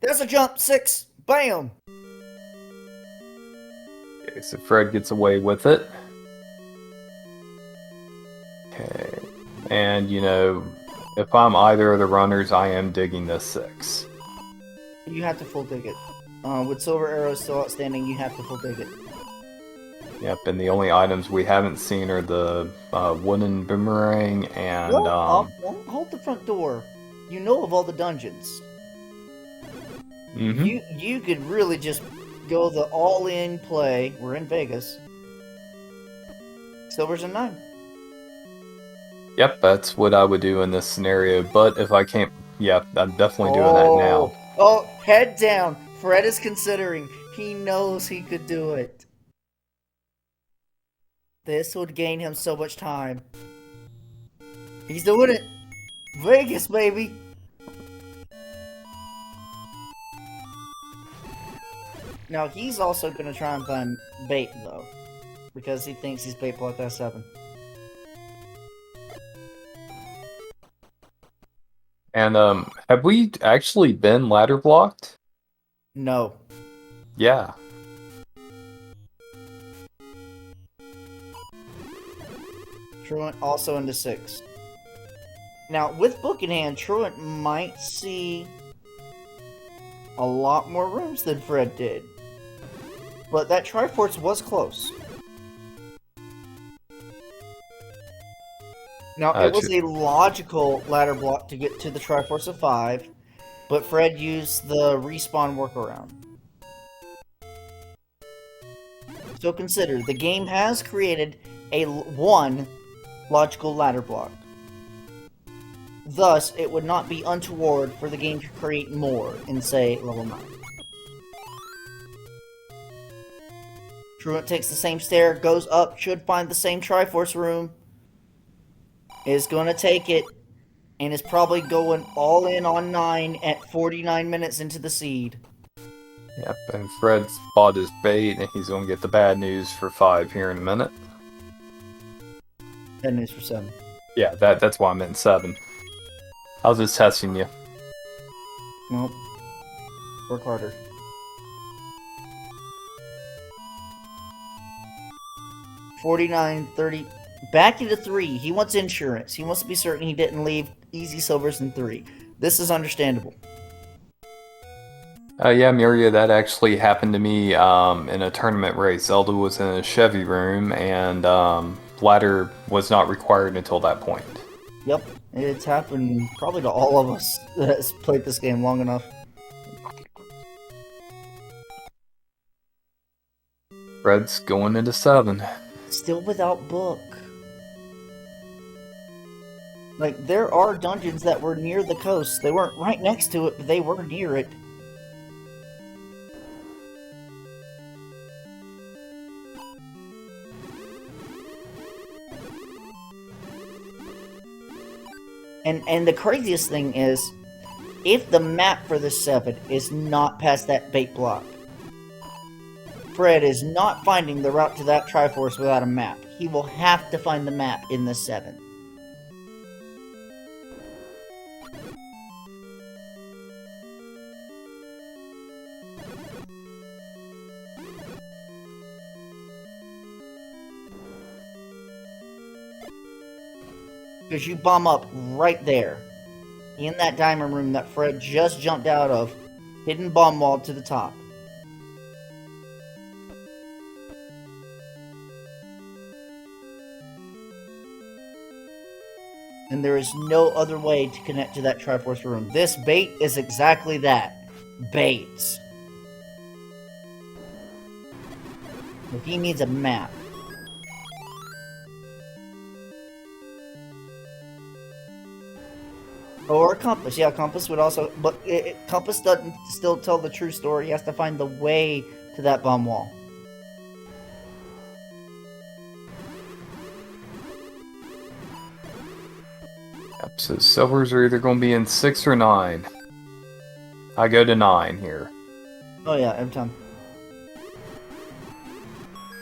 There's a jump. 6. Bam. Okay, so Fred gets away with it. Okay. And, you know, if I'm either of the runners, I am digging this 6. You have to full dig it. With silver arrows still outstanding, you have to full dig it. Yep, and the only items we haven't seen are the wooden boomerang and... hold the front door. You know of all the dungeons. Mm-hmm. You could really just go the all-in play. We're in Vegas. Silver's a 9. Yep, that's what I would do in this scenario, but if I can't... Yeah, I'm definitely doing that now. Oh, head down. Fred is considering. He knows he could do it. This would gain him so much time. He's doing it. Vegas, baby. Now, he's also going to try and find bait, though. Because he thinks he's bait blocked at 7. And, have we actually been ladder blocked? No. Yeah. Truant also into 6. Now, with book in hand, Truant might see a lot more rooms than Fred did. But that Triforce was close. Now, it was a logical ladder block to get to the Triforce of 5, but Fred used the respawn workaround. So consider, the game has created one logical ladder block. Thus, it would not be untoward for the game to create more in, say, level 9. Truant takes the same stair, goes up, should find the same Triforce room, is going to take it, and is probably going all in on 9 at 49 minutes into the seed. Yep, and Fred's bought his bait, and he's going to get the bad news for 5 here in a minute. Bad news for 7. Yeah, that's why I meant 7. I was just testing you. Nope. Work harder. $49.30. Back into 3. He wants insurance. He wants to be certain he didn't leave easy silvers in 3. This is understandable. Yeah, Miria, that actually happened to me in a tournament race. Zelda was in a Chevy room, and ladder was not required until that point. Yep, it's happened probably to all of us that's played this game long enough. Fred's going into 7. Still without book. Like, there are dungeons that were near the coast. They weren't right next to it, but they were near it. And the craziest thing is, if the map for the 7 is not past that bait block, Fred is not finding the route to that Triforce without a map. He will have to find the map in the 7. Because you bomb up right there, in that diamond room that Fred just jumped out of, hidden bomb wall to the top. And there is no other way to connect to that Triforce room. This bait is exactly that. Bait. If he needs a map. Or a compass. Yeah, compass would also... But compass doesn't still tell the true story. He has to find the way to that bomb wall. Yep, so silvers are either going to be in 6 or 9. I go to 9 here. Oh yeah, every time.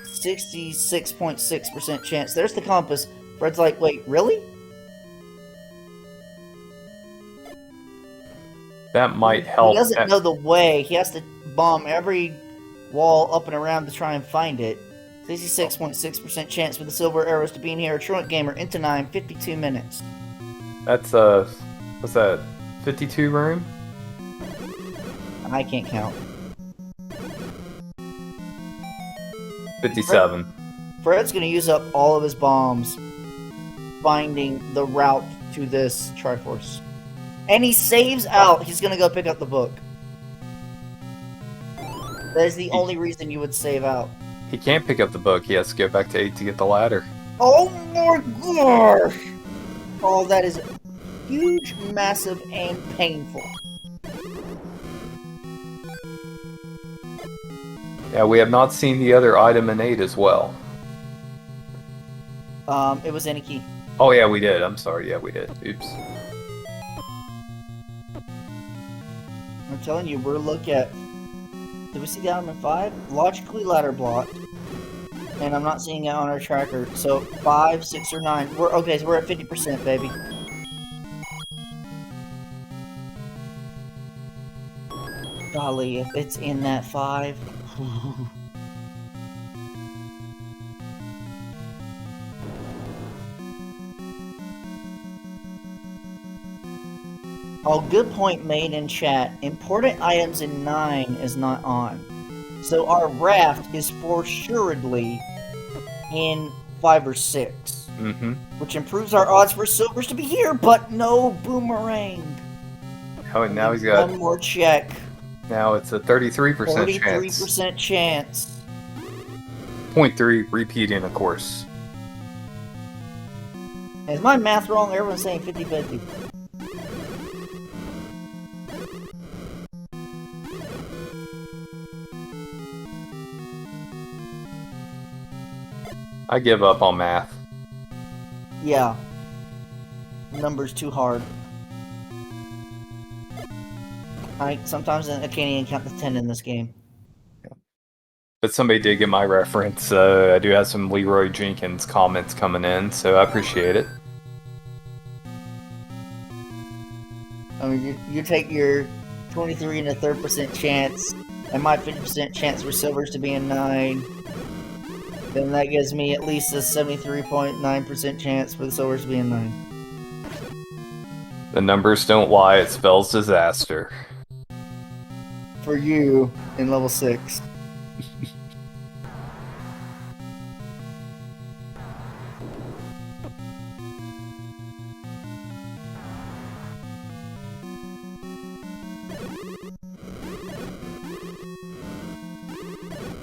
66.6% chance. There's the compass. Fred's like, wait, really? That might help. He doesn't know the way. He has to bomb every wall up and around to try and find it. 66.6% chance for the silver arrows to be in here. TruantGamer into 9, 52 minutes. That's what's that? 52 room? I can't count. 57. Fred's gonna use up all of his bombs finding the route to this Triforce. And he saves out. He's gonna go pick up the book. That is the only reason you would save out. He can't pick up the book. He has to go back to 8 to get the ladder. Oh my gosh! Oh, that is huge, massive, and painful. Yeah, we have not seen the other item in 8 as well. It was any key. Oh yeah, we did. I'm sorry. Yeah, we did. Oops. I'm telling you, we're looking at... Did we see the item in 5? Logically ladder block. And I'm not seeing it on our tracker. So 5, 6, or 9. We're okay. So we're at 50%, baby. Golly, if it's in that 5. Oh, good point made in chat. Important items in 9 is not on. So our raft is for assuredly in 5 or 6. Mm-hmm. Which improves our odds for silvers to be here, but no boomerang. Oh, and now he's got... One more check. Now it's a 33% chance. 33% chance. 0.3 repeating, of course. Is my math wrong? Everyone's saying 50-50. I give up on math. Yeah. Numbers too hard. Sometimes I can't even count to 10 in this game. But somebody did get my reference. I do have some Leroy Jenkins comments coming in, so I appreciate it. I mean, you take your 23 and a third % chance, and my 50% chance for silvers to be in 9. Then that gives me at least a 73.9% chance for the silvers to be in 9. The numbers don't lie, it spells disaster. For you, in level 6.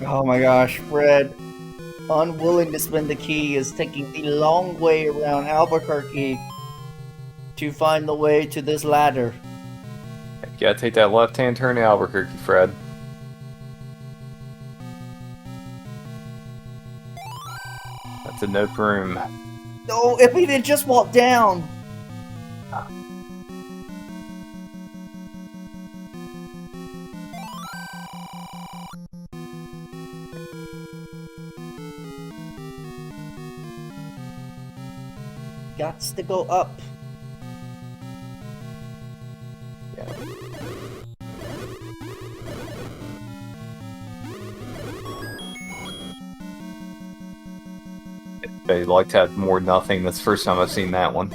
Oh my gosh, Fred, unwilling to spend the key, is taking the long way around Albuquerque to find the way to this ladder. You gotta take that left-hand turn to Albuquerque, Fred. That's a nope room. No, if we did just walk down! Gots to go up. Yeah. I'd like to have more nothing. That's the first time I've seen that one.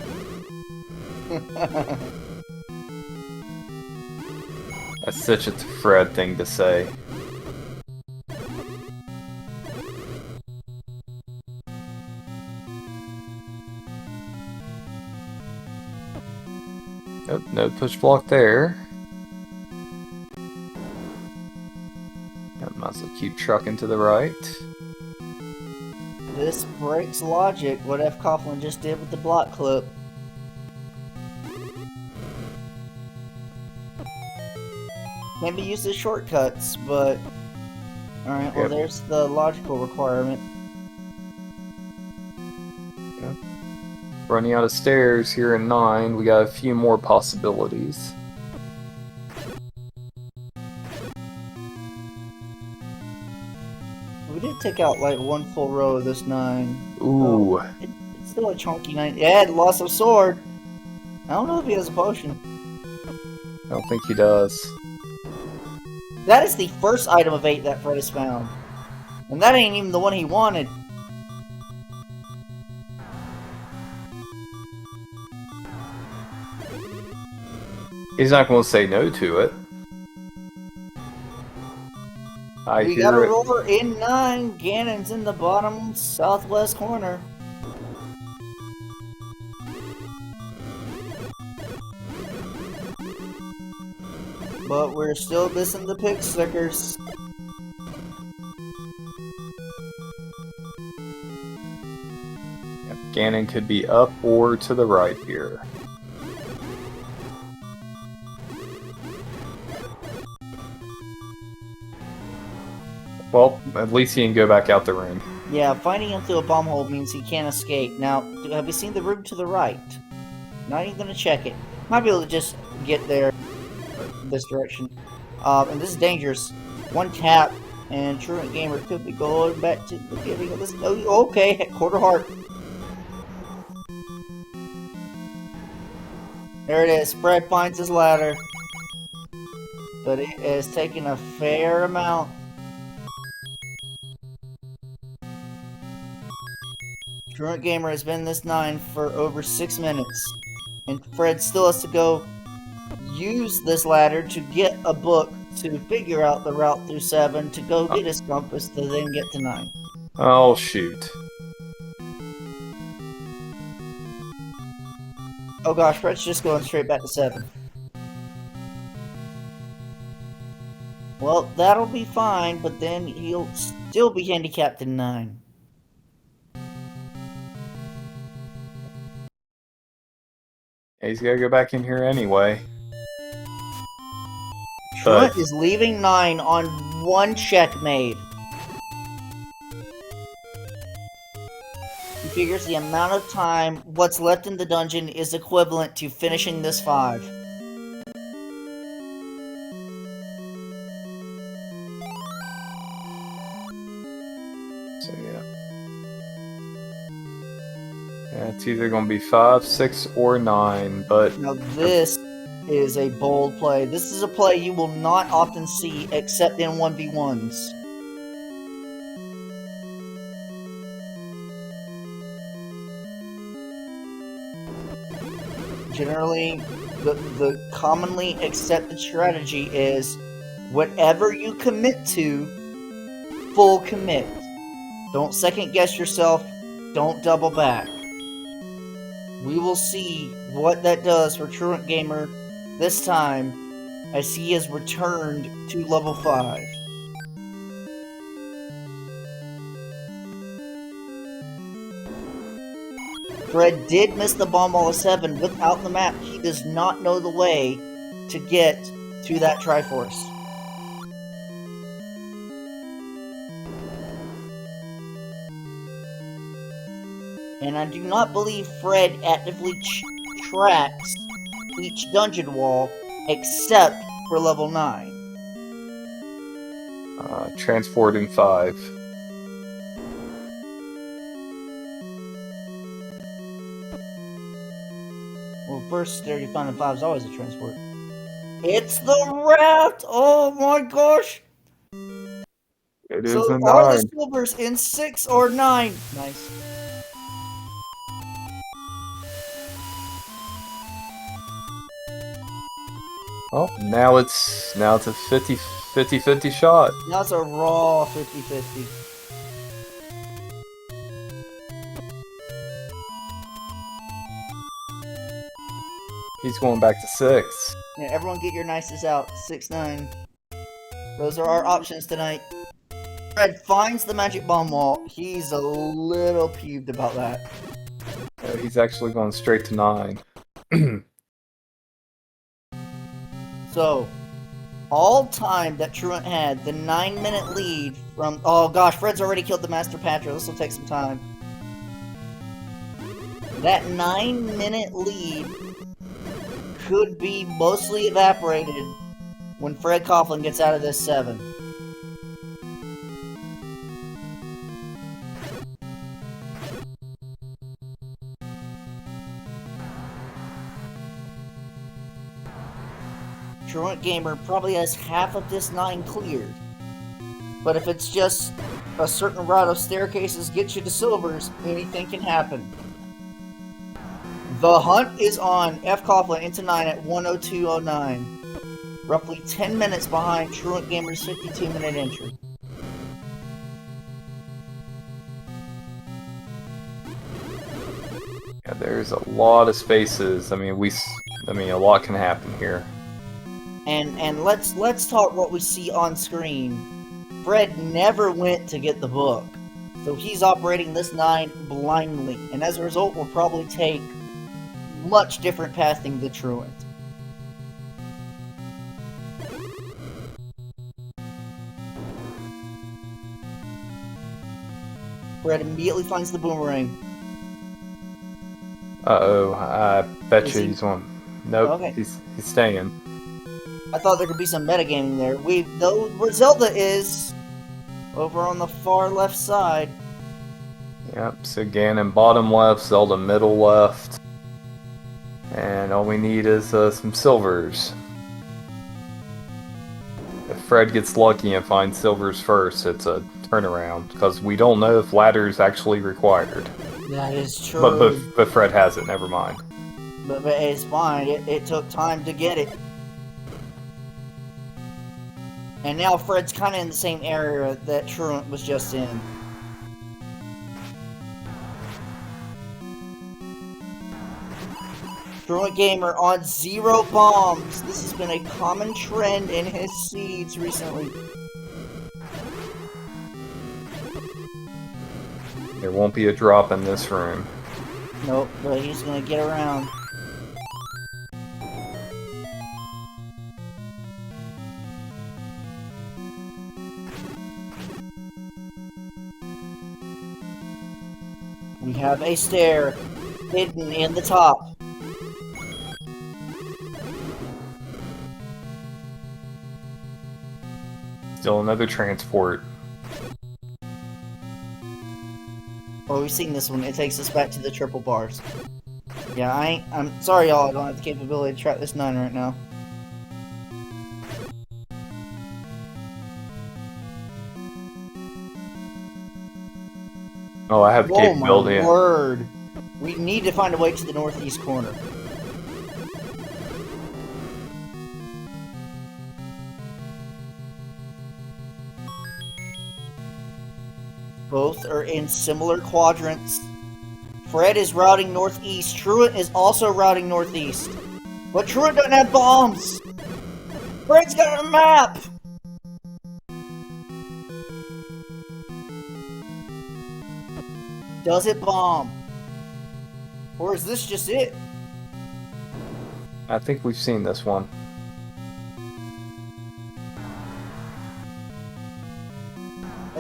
That's such a Fred thing to say. Nope, no push block there. Might as well keep trucking to the right. This breaks logic, what fcoughlin just did with the block clip. Can be used as shortcuts, but... Alright, well there's the logical requirement. Yep. Running out of stairs here in 9, we got a few more possibilities. We did take out like one full row of this 9. Ooh. Oh, it's still a chunky 9. Yeah, lost a sword. I don't know if he has a potion. I don't think he does. That is the first item of 8 that Fred has found. And that ain't even the one he wanted. He's not going to say no to it. We got a roller in 9. Ganon's in the bottom southwest corner. But we're still missing the pig stickers. Yep, Ganon could be up or to the right here. Well, at least he can go back out the room. Yeah, finding him through a bomb hole means he can't escape. Now, have we seen the room to the right? Not even gonna check it. Might be able to just get there this direction. And this is dangerous. One tap, and TruantGamer could be going back to the beginning of this. Oh, okay, quarter heart. There it is. Fred finds his ladder. but it has taken a fair amount. TruantGamer has been in this 9 for over 6 minutes, and Fred still has to go use this ladder to get a book to figure out the route through 7 to go get his compass to then get to 9. Oh, shoot. Oh gosh, Fred's just going straight back to 7. Well, that'll be fine, but then he'll still be handicapped in 9. He's gotta go back in here anyway. Truant is leaving 9 on 1 checkmate. He figures the amount of time what's left in the dungeon is equivalent to finishing this 5. So yeah. Yeah, it's either gonna be 5, 6, or 9, but Now this is a bold play. This is a play you will not often see except in 1v1s. Generally, the commonly accepted strategy is whatever you commit to, full commit. Don't second guess yourself. Don't double back. We will see what that does for TruantGamer this time as he has returned to level 5. Fred did miss the bomb wall of 7. Without the map, he does not know the way to get to that Triforce. And I do not believe Fred actively tracks each dungeon wall except for level 9. transport in 5. Well, first 35 and 5 is always a transport. It's the raft! Oh my gosh! It is So a are 9. the silvers in 6 or 9? Nice. Oh, now it's a 50-50 shot. Now it's a raw 50-50. He's going back to 6. Yeah, everyone get your nices out. 6-9. Those are our options tonight. Fred finds the magic bomb wall. He's a little peeved about that. He's actually going straight to 9. So, all time that Truant had, the 9-minute lead from... Oh gosh, Fred's already killed the Master Patro. This will take some time. That 9-minute lead could be mostly evaporated when Fred Coughlin gets out of this 7. TruantGamer probably has half of this 9 cleared. But if it's just a certain route of staircases gets you to silvers, anything can happen. The hunt is on fcoughlin into 9 at 1:02:09. Roughly 10 minutes behind TruantGamer's 52-minute entry. Yeah, there's a lot of spaces. I mean, a lot can happen here. And let's talk what we see on screen. Fred never went to get the book, so he's operating this 9 blindly, and as a result will probably take much different pathing than Truant. Fred immediately finds the boomerang. Uh-oh, I bet Is you he- he's on. Nope, Okay. he's staying. I thought there could be some metagaming there. We know where Zelda is, over on the far left side. Yep, so Ganon bottom left, Zelda middle left. And all we need is some silvers. Fred gets lucky and finds silvers first, it's a turnaround, because we don't know if ladder's actually required. That is true. But Fred has it, never mind. But it's fine, it took time to get it. And now Fred's kind of in the same area that Truant was just in. TruantGamer on 0 bombs. This has been a common trend in his seeds recently. There won't be a drop in this room. Nope, but he's gonna get around. We have a stair hidden in the top. Still another transport. Oh, we've seen this one. It takes us back to the triple bars. Yeah, I'm sorry y'all, I don't have the capability to track this 9 right now. Oh, I have the capability. Oh my word! We need to find a way to the northeast corner. Both are in similar quadrants. Fred is routing northeast. Truant is also routing northeast. But Truant doesn't have bombs! Fred's got a map! Does it bomb? Or is this just it? I think we've seen this one.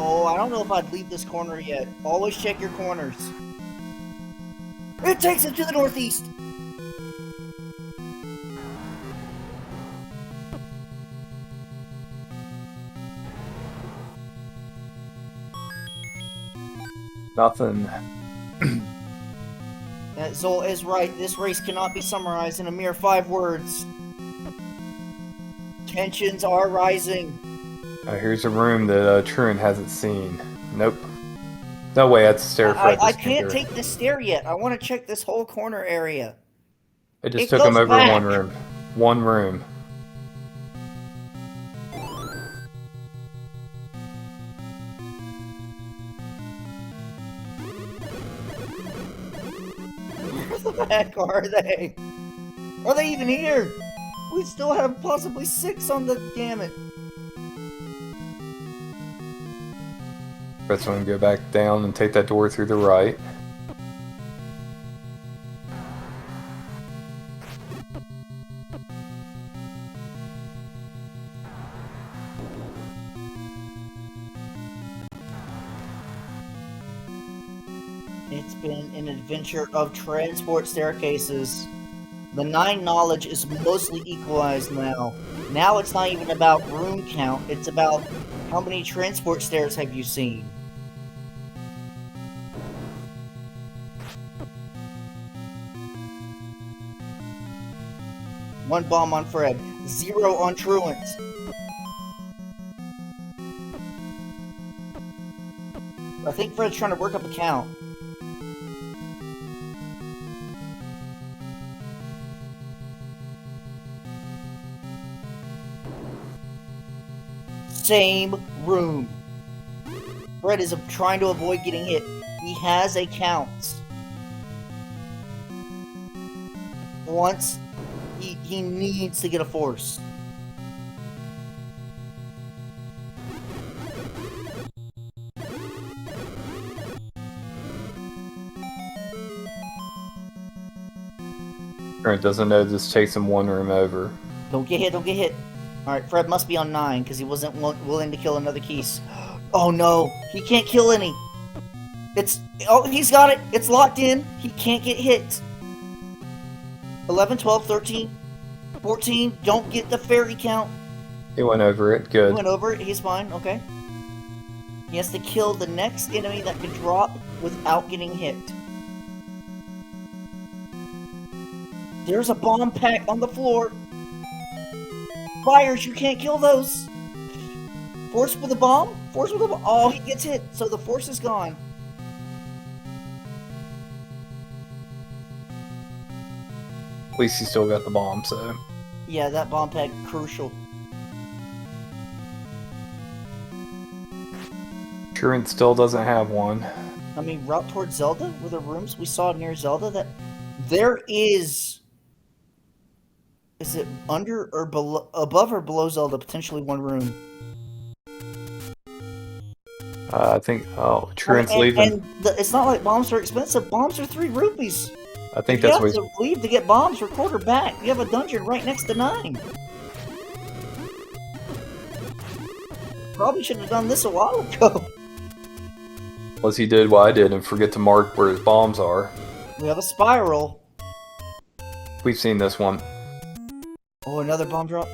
Oh, I don't know if I'd leave this corner yet. Always check your corners. It takes it to the northeast! Nothing. Zol is right. This race cannot be summarized in a mere 5 words. Tensions are rising. Here's a room that Truant hasn't seen. Nope. No way, that's a stair. I can't take the stair yet. I want to check this whole corner area. It just took him over back. one room. One room. Where the heck are they? Are they even here? We still have possibly 6 on the gamut. Fred's gonna go back down and take that door through the right. It's been an adventure of transport staircases. The 9 knowledge is mostly equalized now. Now it's not even about room count, it's about how many transport stairs have you seen. One bomb on Fred, 0 on Truant. I think Fred's trying to work up a count. Same room. Fred is trying to avoid getting hit. He has a count. Once he needs to get a force. Truant doesn't know this takes him one room over. Don't get hit, don't get hit. Alright, Fred must be on 9 because he wasn't willing to kill another Keys. Oh no, he can't kill any. Oh, he's got it. It's locked in. He can't get hit. 11, 12, 13, 14. Don't get the fairy count. He went over it, good. He went over it, he's fine, okay. He has to kill the next enemy that can drop without getting hit. There's a bomb pack on the floor. Fires, you can't kill those. Force with a bomb? Force with a bomb. Oh, he gets hit, so the force is gone. At least he still got the bomb, so. Yeah, that bomb pad crucial. Truant still doesn't have one. I mean, route towards Zelda were the rooms we saw near Zelda that there is. Is it under or below, above or below Zelda? Potentially one room. I think. Oh, Truant's leaving. And it's not like bombs are expensive. Bombs are 3 rupees. I think that's what. You have to leave to get bombs for quarterback. You have a dungeon right next to 9. Probably should have done this a while ago. Unless he did what I did and forget to mark where his bombs are. We have a spiral. We've seen this one. Oh, another bomb drop.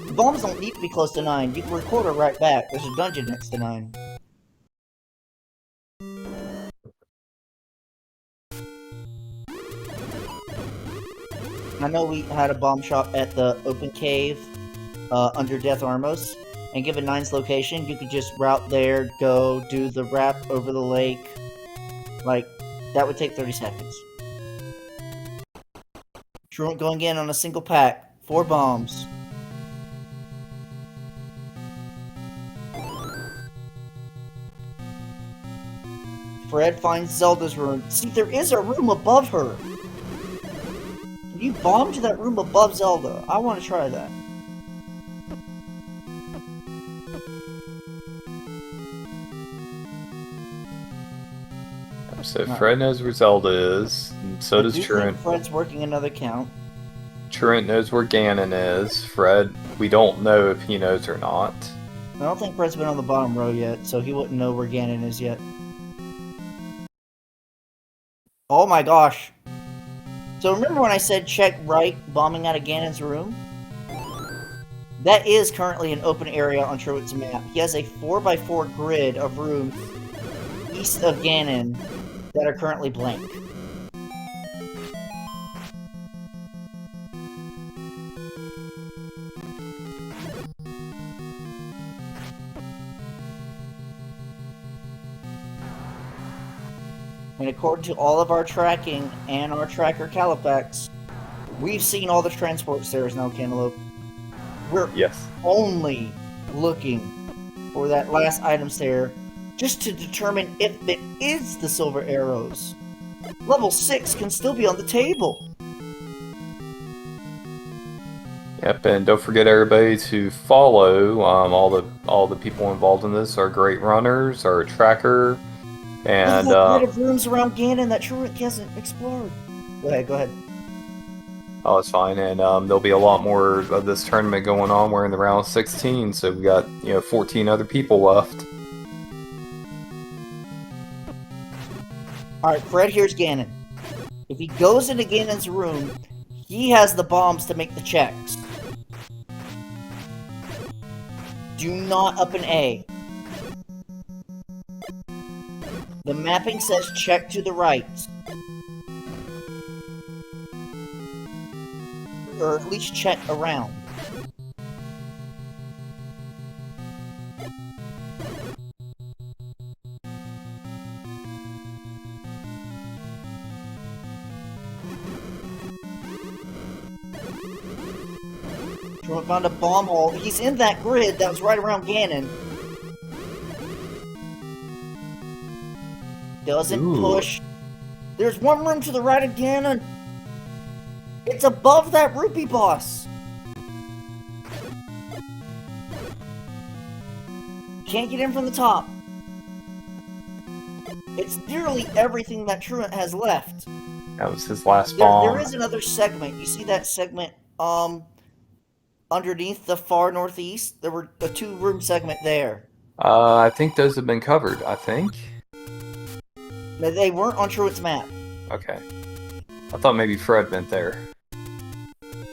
The bombs don't need to be close to 9. You can record her right back. There's a dungeon next to 9. I know we had a bomb shop at the open cave under Death Armos. And given 9's location, you could just route there, go, do the wrap over the lake. Like, that would take 30 seconds. Truant going in on a single pack. 4 bombs. Fred finds Zelda's room. See, there is a room above her. Can you bomb to that room above Zelda? I want to try that. So Fred knows where Zelda is, and so does Truant. Fred's working another count. Truant knows where Ganon is. Fred, we don't know if he knows or not. I don't think Fred's been on the bottom row yet, so he wouldn't know where Ganon is yet. Oh my gosh. So remember when I said check right, bombing out of Ganon's room? That is currently an open area on Truant's map. He has a 4x4 grid of rooms east of Ganon that are currently blank. And according to all of our tracking and our tracker Calipax, we've seen all the transport stairs now, Cantaloupe. We're only looking for that last item stair just to determine if it is the silver arrows. Level 6 can still be on the table. Yep, and don't forget everybody to follow all the people involved in this. Our great runners, our tracker, and Look at that of rooms around Ganon that Truant hasn't explored. Go ahead. Oh, it's fine, and there'll be a lot more of this tournament going on. We're in the round 16, so we got 14 other people left. Alright, Fred, here's Ganon. If he goes into Ganon's room, he has the bombs to make the checks. Do not up an A. The mapping says check to the right. Or at least check around. Truant found a bomb hole. He's in that grid that was right around Ganon. Doesn't push. There's one room to the right of Ganon. It's above that rupee boss. Can't get in from the top. It's nearly everything that Truant has left. That was his last bomb. There is another segment. You see that segment underneath the far northeast? There were a 2-room segment there. I think those have been covered, I think. They weren't on Truant's map. Okay. I thought maybe Fred meant there.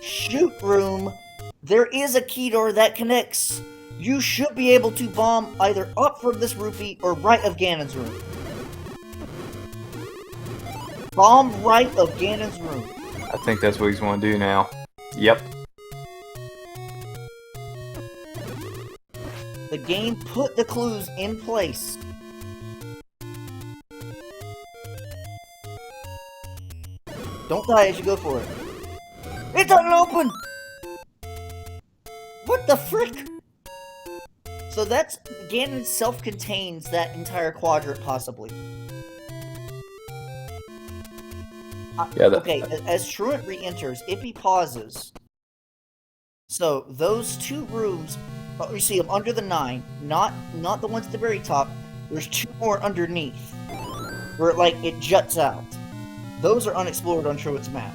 Shoot room. There is a key door that connects. You should be able to bomb either up from this rupee or right of Ganon's room. Bomb right of Ganon's room. I think that's what he's going to do now. Yep. Game put the clues in place. Don't die as you go for it. It doesn't open! What the frick? So that's... Ganon self-contains that entire quadrant, possibly. Yeah, okay, as Truant re-enters, if he pauses... So, those two rooms... Oh, you see them under the 9, not the ones at the very top. There's 2 more underneath. Where, like, it juts out. Those are unexplored on Truant's map.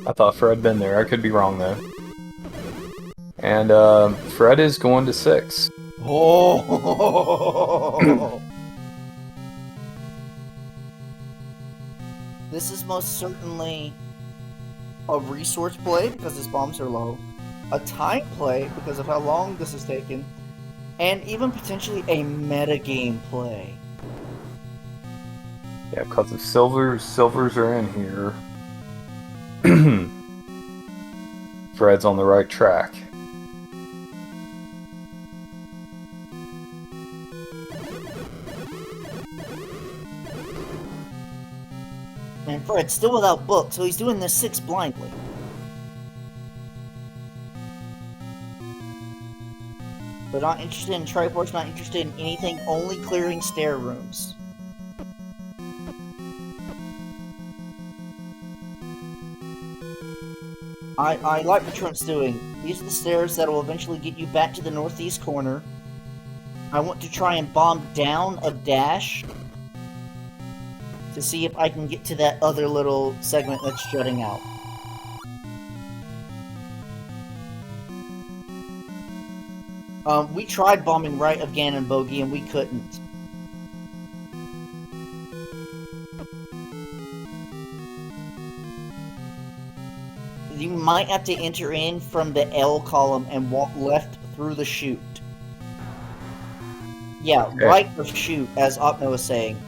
I thought Fred had been there. I could be wrong, though. And, Fred is going to 6. Oh! This is most certainly a resource play because his bombs are low, a time play because of how long this has taken, and even potentially a metagame play. Yeah, because if silvers are in here, Fred's on the right track. And Fred's still without book, so he's doing this 6 blindly. But not interested in Triforce, not interested in anything, only clearing stair rooms. I like what Trent's doing. These are the stairs that will eventually get you back to the northeast corner. I want to try and bomb down a dash to see if I can get to that other little segment that's jutting out. We tried bombing right of Ganon Bogey and we couldn't. You might have to enter in from the L column and walk left through the chute. Yeah, okay. Right of chute, as Opno was saying.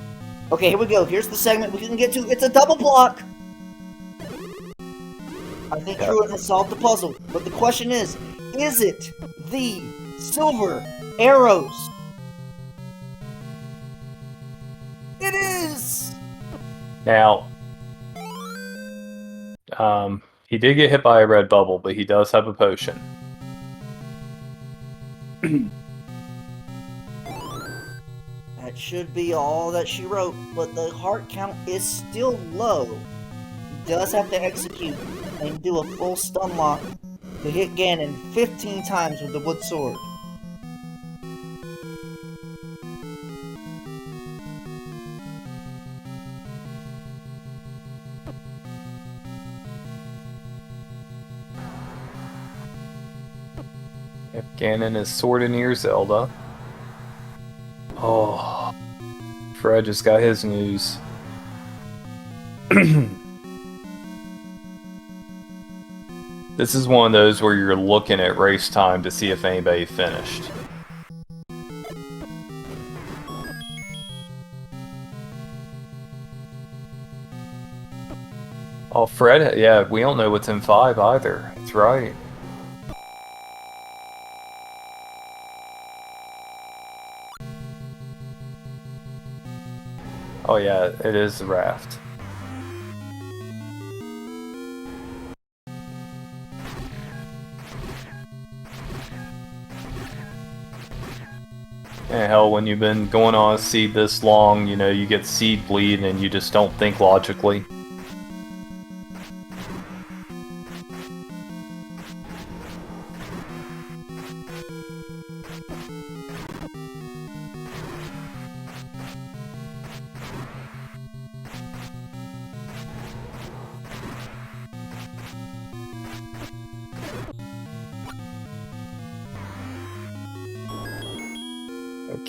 Okay, here we go. Here's the segment we can get to. It's a double block! I think Truant has solved the puzzle. But the question is it the silver arrows? It is! Now, he did get hit by a red bubble, but he does have a potion. That should be all that she wrote, but the heart count is still low. He does have to execute and do a full stun lock to hit Ganon 15 times with the wood sword. If Ganon is sword in ear Zelda. Oh, Fred just got his news. This is one of those where you're looking at race time to see if anybody finished. Oh, Fred, yeah, we don't know what's in 5 either. That's right. Oh yeah, it is the raft. And hell, when you've been going on a seed this long, you know, you get seed bleed and you just don't think logically.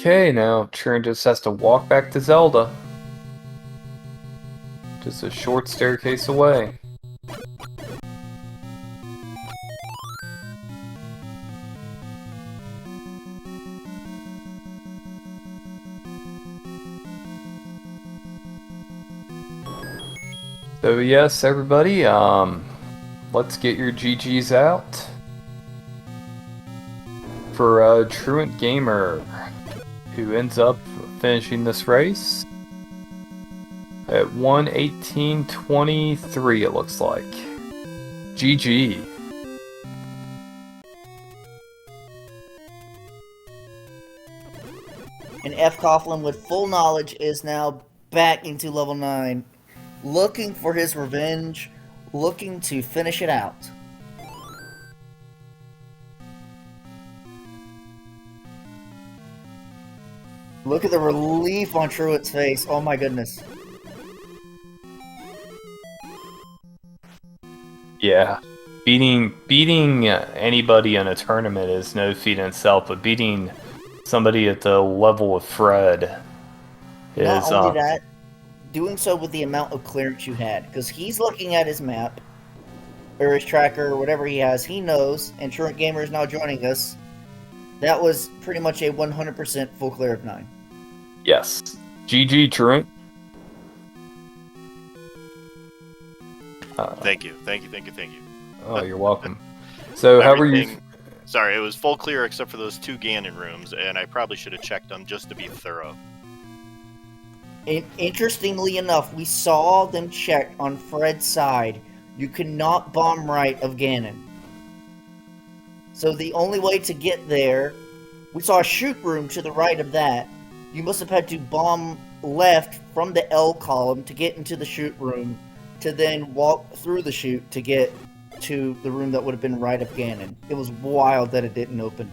Okay, now Trent just has to walk back to Zelda. Just a short staircase away. So yes, everybody, let's get your GGs out. for TruantGamer, who ends up finishing this race at 1:18:23. It looks like. GG. And fcoughlin, with full knowledge, is now back into level 9, looking for his revenge, looking to finish it out. Look at the relief on Truant's face. Oh my goodness. Yeah. Beating anybody in a tournament is no feat in itself, but beating somebody at the level of Fred is... Not only that, doing so with the amount of clearance you had. Because he's looking at his map, or his tracker, or whatever he has. He knows, and TruantGamer is now joining us. That was pretty much a 100% full clear of 9. Yes. GG, Truant. Thank you. Oh, you're welcome. So, how were you... Sorry, it was full clear except for those 2 Ganon rooms, and I probably should have checked them just to be thorough. Interestingly enough, we saw them check on Fred's side. You cannot bomb right of Ganon. So the only way to get there, we saw a shoot room to the right of that. You must have had to bomb left from the L column to get into the shoot room, to then walk through the chute to get to the room that would have been right of Ganon. It was wild that it didn't open.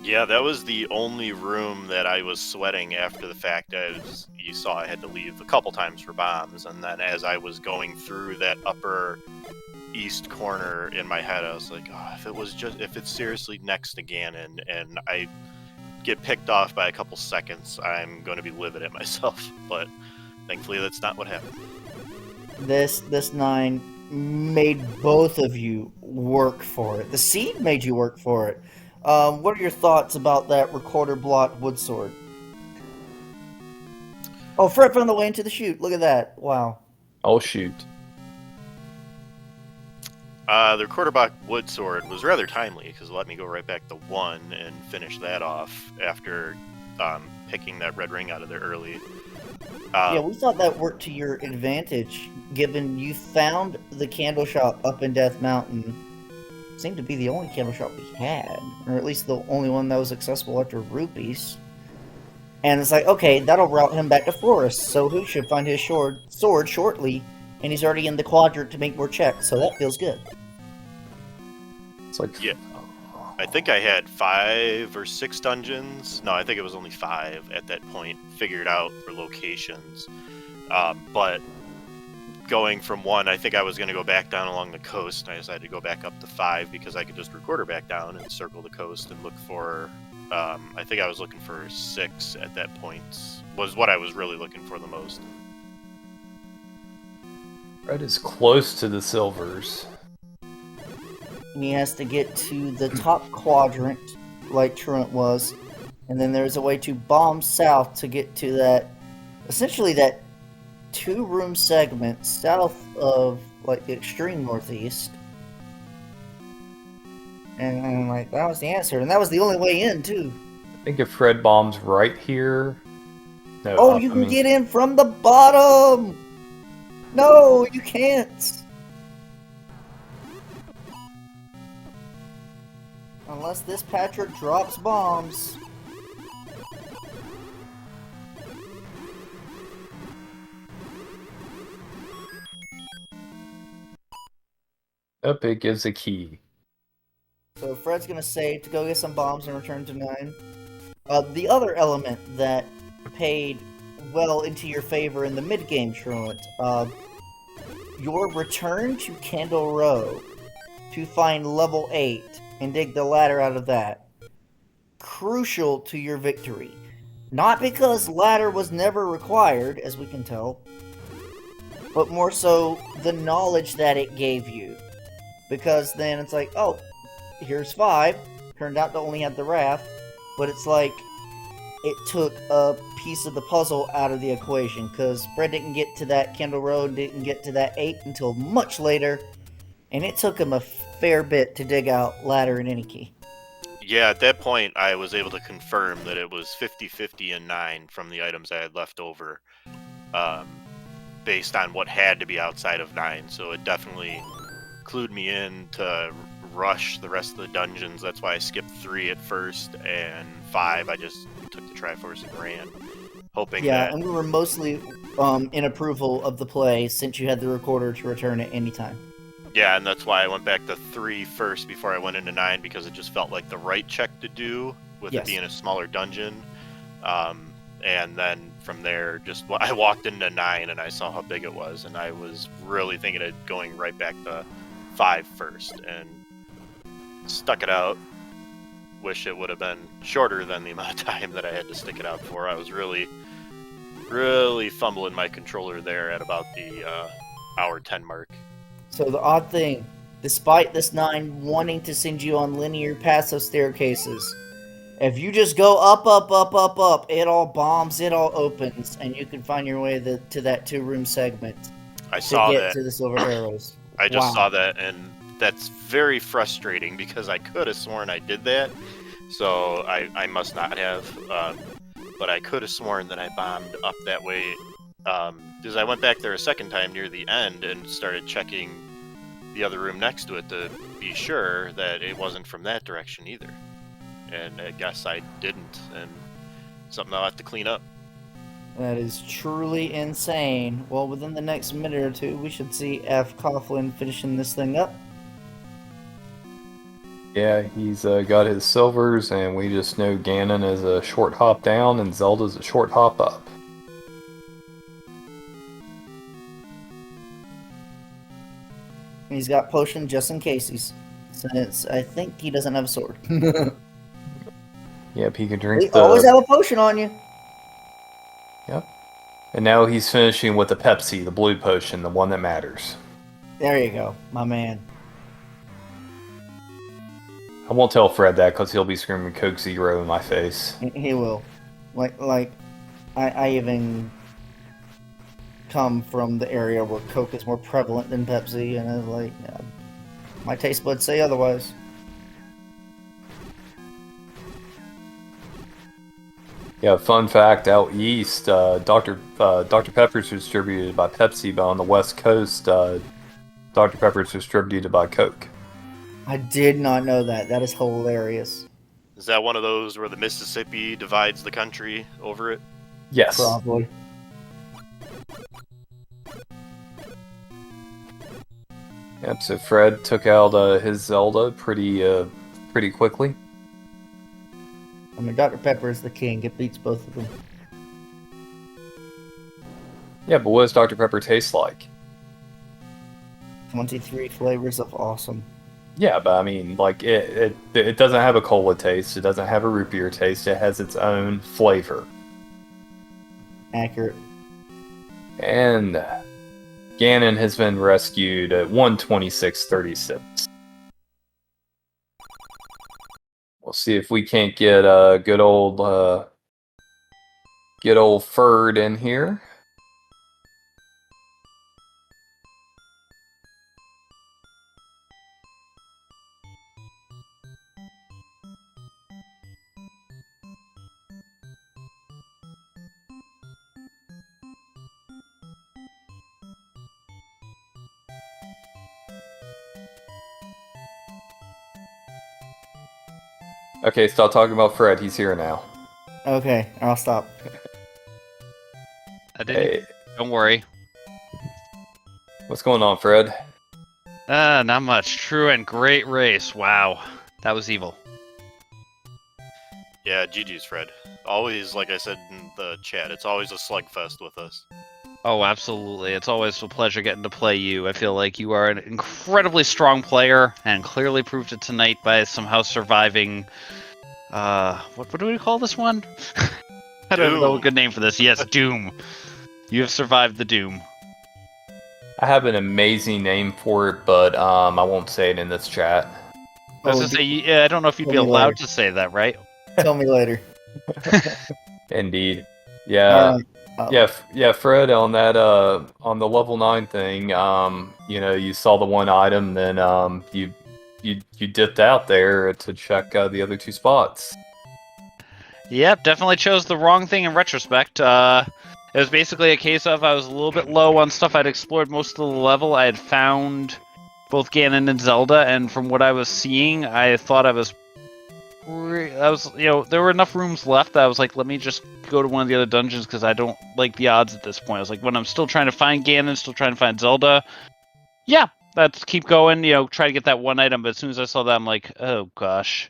Yeah, that was the only room that I was sweating after the fact. As you saw, I had to leave a couple times for bombs, and then as I was going through that upper east corner in my head, I was like, oh, if it's seriously next to Ganon and I get picked off by a couple seconds, I'm going to be livid at myself. But thankfully, that's not what happened. This 9 made both of you work for it. The seed made you work for it. What are your thoughts about that recorder block wood sword? Oh, Fred found the way into the chute. Look at that. Wow. Oh, shoot. The recorder block wood sword was rather timely because it let me go right back to 1 and finish that off after picking that red ring out of there early. Yeah, we thought that worked to your advantage, given you found the candle shop up in Death Mountain. Seemed to be the only candle shop we had, or at least the only one that was accessible after rupees. And it's like, okay, that'll route him back to Forest, so who should find his sword shortly, and he's already in the quadrant to make more checks, so that feels good. It's like... Yeah. I think I had 5 or 6 dungeons. No, I think it was only 5 at that point figured out for locations. But going from 1, I think I was going to go back down along the coast, and I decided to go back up to 5 because I could just recorder back down and circle the coast and look for... I think I was looking for 6 at that point, was what I was really looking for the most. Red is close to the silvers. And he has to get to the top quadrant, like Truant was, and then there's a way to bomb south to get to that, essentially that 2-room segment south of, like, the extreme northeast. And like, that was the answer, and that was the only way in, too. I think if Fred bombs right here... No, oh, you can get in from the bottom! No, you can't! Unless this Patrick drops bombs. Up, it gives a key. So Fred's gonna save to go get some bombs and return to 9. The other element that paid well into your favor in the mid-game, Truant, your return to Candle Row to find level 8 and dig the ladder out of that. Crucial to your victory. Not because ladder was never required, as we can tell, but more so the knowledge that it gave you. Because then it's like, oh, here's 5. Turned out to only have the raft, but it's like it took a piece of the puzzle out of the equation, because Fred didn't get to that Candle Road, didn't get to that 8 until much later, and it took him a fair bit to dig out ladder and any key. Yeah, at that point, I was able to confirm that it was 50-50 and 9 from the items I had left over, based on what had to be outside of 9. So it definitely clued me in to rush the rest of the dungeons. That's why I skipped 3 at first, and 5 I just took the Triforce and ran, hoping Yeah, that... and we were mostly in approval of the play since you had the recorder to return at any time. Yeah, and that's why I went back to 3 first before I went into 9, because it just felt like the right check to do with Yes. it being a smaller dungeon. And then from there, I walked into 9 and I saw how big it was, and I was really thinking of going right back to 5 first, and stuck it out. Wish it would have been shorter than the amount of time that I had to stick it out for. I was really fumbling my controller there at about the hour 10 mark. So the odd thing, despite this 9 wanting to send you on linear paths of staircases, if you just go up, up, up, up, up, it all bombs, it all opens, and you can find your way to that 2-room segment I to saw get that. to the silver arrows. I just Wow. saw that, and that's very frustrating because I could have sworn I did that. So I must not have, but I could have sworn that I bombed up that way. Because I went back there a second time near the end and started checking the other room next to it to be sure that it wasn't from that direction either. And I guess I didn't, and something I'll have to clean up. That is truly insane. Well, within the next minute or two, we should see fcoughlin finishing this thing up. Yeah, he's got his silvers, and we just know Ganon is a short hop down and Zelda's a short hop up. He's got potion just in case since I think he doesn't have a sword. Yep, he can drink You the... always have a potion on you. Yep. And now he's finishing with the Pepsi, the blue potion, the one that matters. There you go, my man. I won't tell Fred that because he'll be screaming Coke Zero in my face. He will. Like, I even come from the area where Coke is more prevalent than Pepsi, and it's like, my taste buds say otherwise. Yeah, fun fact, out east, Dr. Pepper's distributed by Pepsi, but on the west coast, Dr. Pepper's distributed by Coke. I did not know that. That is hilarious. Is that one of those where the Mississippi divides the country over it? Yes. Probably. Yep, so Fred took out his Zelda pretty quickly. I mean, Dr. Pepper is the king. It beats both of them. Yeah, but what does Dr. Pepper taste like? 23 flavors of awesome. Yeah, but I mean, like, it doesn't have a cola taste, it doesn't have a root beer taste, it has its own flavor. Accurate. And Ganon has been rescued at 126.36. We'll see if we can't get good old Ferd in here. Okay, stop talking about Fred. He's here now. Okay, I'll stop. I didn't. Hey, Don't worry. what's going on, Fred? Not much. True and great race. Wow. That was evil. Yeah, GG's, Fred. Always, like I said in the chat, it's always a slugfest with us. Oh, absolutely. It's always a pleasure getting to play you. I feel like you are an incredibly strong player and clearly proved it tonight by somehow surviving. What do we call this one? I don't know a good name for this. Yes, Doom. You have survived the Doom. I have an amazing name for it, but I won't say it in this chat. I was gonna say, yeah, I don't know if you'd be allowed to say that, right? Tell me later. Indeed. Yeah. Yeah, Fred, on that on the level 9 thing, you know, you saw the one item, then you you dipped out there to check the other two spots. Yep, definitely chose the wrong thing in retrospect. It was basically a case of I was a little bit low on stuff. I'd explored most of the level. I had found both Ganon and Zelda, and from what I was seeing, I thought I was, there were enough rooms left that I was like, let me just go to one of the other dungeons because I don't like the odds at this point. I was like, when I'm still trying to find Ganon, still trying to find Zelda, yeah, let's keep going, try to get that one item. But as soon as I saw that, I'm like, oh gosh.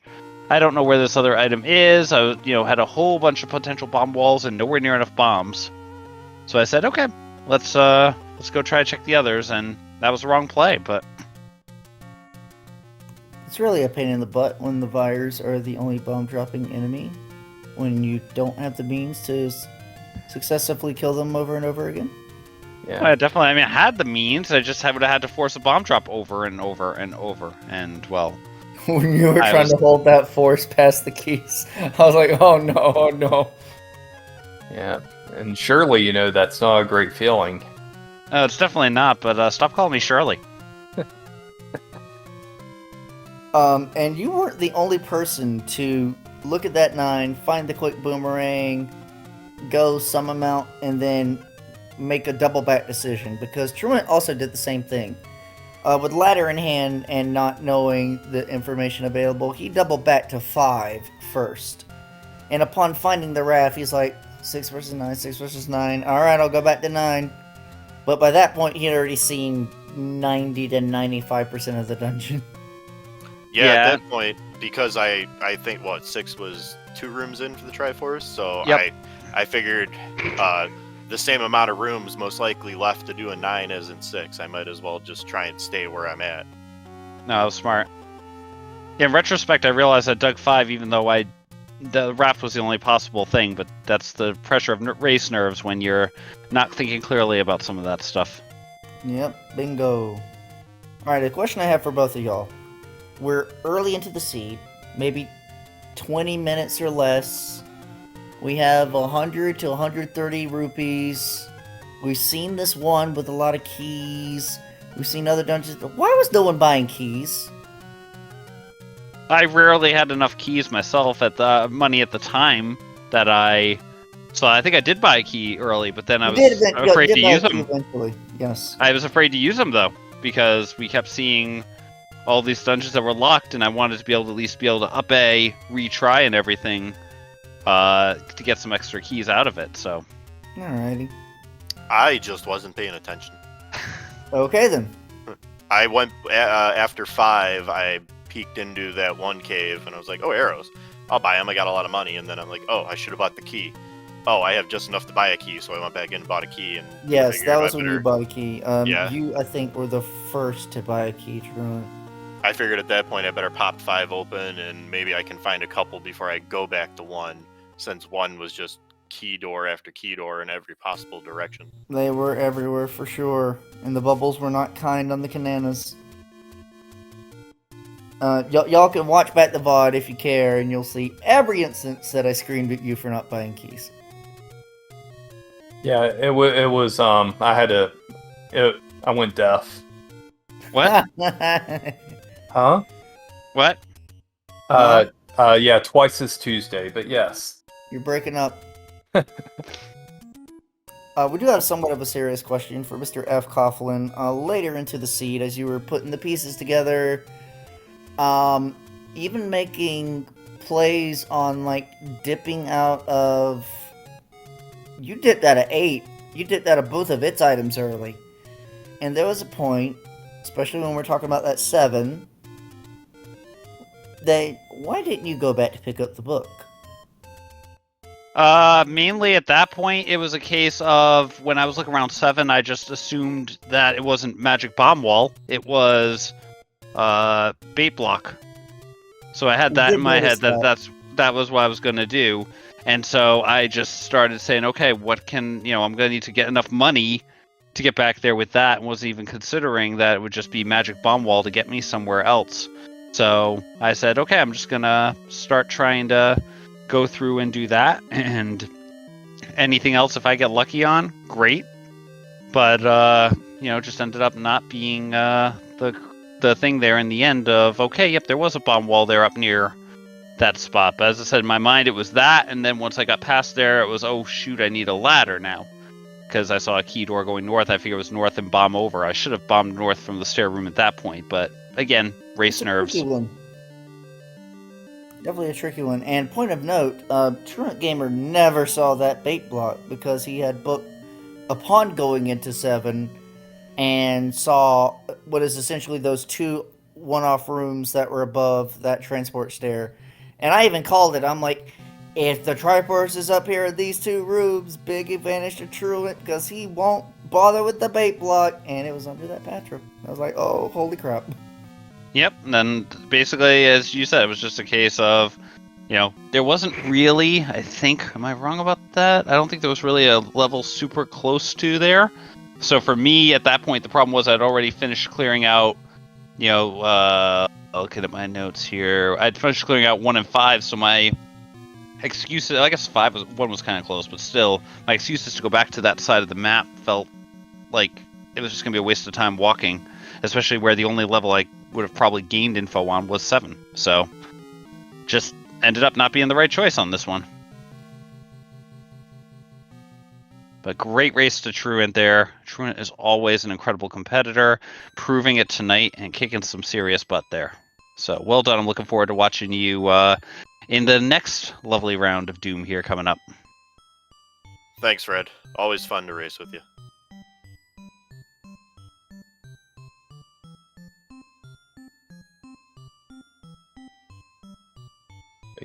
I don't know where this other item is. I had a whole bunch of potential bomb walls and nowhere near enough bombs. So I said, okay, let's go try to check the others, and that was the wrong play, but It's really a pain in the butt when the Vires are the only bomb-dropping enemy, when you don't have the means to successfully kill them over and over again. Yeah. I definitely. I mean, I had the means. I just would have had to force a bomb drop over and over and over, and well. When you were trying to hold that force past the keys, I was like, oh no, oh no. Yeah, and surely, that's not a great feeling. It's definitely not, but stop calling me Shirley. And you weren't the only person to look at that 9, find the quick boomerang, go some amount, and then make a double back decision, because Truant also did the same thing. With ladder in hand and not knowing the information available, he doubled back to 5 first. And upon finding the raft, he's like, 6 versus 9, 6 versus 9. Alright, I'll go back to 9. But by that point, he had already seen 90 to 95% of the dungeon. Yeah, Yeah. at that point, because I think, 6 was 2 rooms in for the Triforce, so Yep. I figured the same amount of rooms most likely left to do a 9 as in 6. I might as well just try and stay where I'm at. No, I was smart. In retrospect, I realized I dug 5, even though the raft was the only possible thing. But that's the pressure of race nerves when you're not thinking clearly about some of that stuff. Yep, bingo. Alright, a question I have for both of y'all. We're early into the seed, maybe 20 minutes or less. We have 100 to 130 rupees. We've seen this one with a lot of keys. We've seen other dungeons. Why was no one buying keys? I rarely had enough keys myself at the money at the time that So I think I did buy a key early, but then I was afraid to use them. Eventually, yes. I was afraid to use them though, because we kept seeing all these dungeons that were locked, and I wanted to be able to at least be able to up A, retry and everything, to get some extra keys out of it. So. Alrighty. I just wasn't paying attention. Okay then. I went after 5. I peeked into that one cave, and I was like, "Oh, arrows! I'll buy them. I got a lot of money." And then I'm like, "Oh, I should have bought the key. Oh, I have just enough to buy a key." So I went back in and bought a key. And Yes, figured that I was when you better- bought a key. Yeah. You, I think, were the first to buy a key, Truant. I figured at that point I better pop 5 open, and maybe I can find a couple before I go back to 1, since 1 was just key door after key door in every possible direction. They were everywhere for sure, and the bubbles were not kind on the cananas. Y'all can watch back the VOD if you care, and you'll see every instance that I screamed at you for not buying keys. Yeah, it was. I went deaf. What? Huh? What? Yeah, twice this Tuesday, but yes. You're breaking up. We do have somewhat of a serious question for Mr. fcoughlin. Later into the seed, as you were putting the pieces together, even making plays on, like, dipping out of... You dipped out of 8. You dipped out of both of its items early. And there was a point, especially when we're talking about that 7, why didn't you go back to pick up the book? Mainly at that point, it was a case of when I was looking around 7, I just assumed that it wasn't Magic Bomb Wall. It was, Bait Block. So I had that in my head that was what I was going to do. And so I just started saying, okay, what can, I'm going to need to get enough money to get back there with that, and wasn't even considering that it would just be Magic Bomb Wall to get me somewhere else. So I said, okay, I'm just going to start trying to go through and do that, and anything else if I get lucky on, great. But just ended up not being the the thing there in the end of, okay, yep, there was a bomb wall there up near that spot. But as I said, in my mind, it was that, and then once I got past there, it was, oh shoot, I need a ladder now. Because I saw a key door going north, I figured it was north and bomb over. I should have bombed north from the stair room at that point, but again, race nerves. Definitely a tricky one. And point of note, TruantGamer never saw that bait block because he had booked upon going into 7 and saw what is essentially those 2 one-off rooms that were above that transport stair. And I even called it. I'm like, if the Triforce is up here in these 2 rooms, big advantage to Truant because he won't bother with the bait block. And it was under that path. I was like, oh, holy crap. Yep, and then basically, as you said, it was just a case of, there wasn't really, I think, am I wrong about that? I don't think there was really a level super close to there. So for me, at that point, the problem was I'd already finished clearing out, looking at my notes here, I'd finished clearing out 1 and 5, so my excuses, I guess 1 was kind of close, but still, my excuses to go back to that side of the map felt like it was just going to be a waste of time walking, especially where the only level I would have probably gained info on was 7. So, just ended up not being the right choice on this one. But great race to Truant there. Truant is always an incredible competitor, proving it tonight and kicking some serious butt there. So, well done. I'm looking forward to watching you in the next lovely round of Doom here coming up. Thanks, Fred. Always fun to race with you.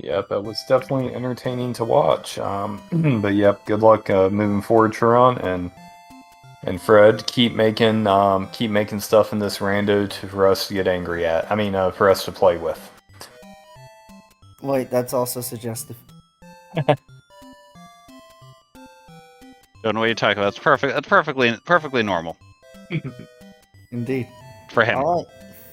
Yep, that was definitely entertaining to watch. But yep, good luck moving forward, Truant, and Fred. Keep making stuff in this rando for us to get angry at. I mean, for us to play with. Wait, that's also suggestive. Don't know what you're talking about. That's perfect. That's perfectly normal. Indeed. For him. All right.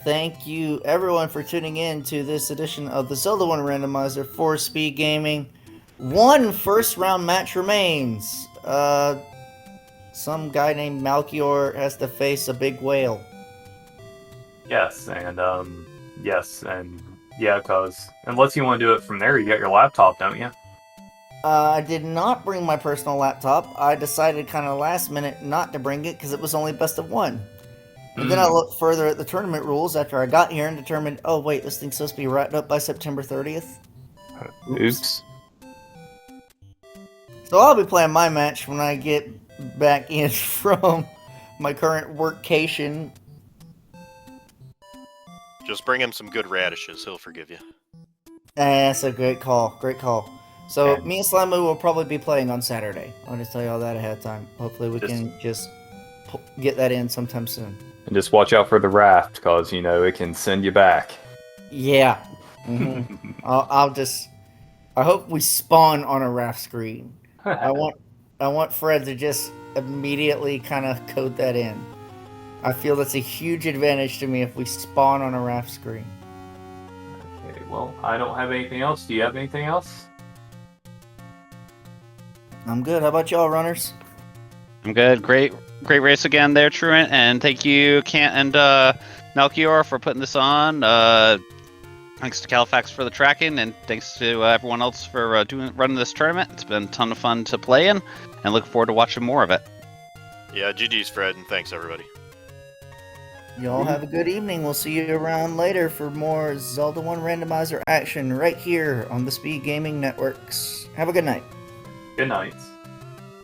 Thank you, everyone, for tuning in to this edition of the Zelda 1 Randomizer for Speed Gaming. 1 first-round match remains. Some guy named Malchior has to face a big whale. Yes, and because unless you want to do it from there, you got your laptop, don't you? I did not bring my personal laptop. I decided kind of last minute not to bring it because it was only best of 1. And then I looked further at the tournament rules after I got here and determined, oh wait, this thing's supposed to be wrapped up by September 30th. Oops. So I'll be playing my match when I get back in from my current workcation. Just bring him some good radishes. He'll forgive you. That's a great call. Great call. So me and Slimu will probably be playing on Saturday. I'll just tell you all that ahead of time. Hopefully we can just get that in sometime soon. And just watch out for the raft, because, it can send you back. Yeah. Mm-hmm. I hope we spawn on a raft screen. I want Fred to just immediately kind of code that in. I feel that's a huge advantage to me if we spawn on a raft screen. Okay, well, I don't have anything else. Do you have anything else? I'm good. How about y'all, runners? I'm good. Great race again there, Truant, and thank you, Kant and Melchior, for putting this on. Thanks to Califax for the tracking, and thanks to everyone else for running this tournament. It's been a ton of fun to play in, and look forward to watching more of it. Yeah, GG's, Fred, and thanks, everybody. Y'all have a good evening. We'll see you around later for more Zelda 1 Randomizer action right here on the Speed Gaming Networks. Have a good night. Good night.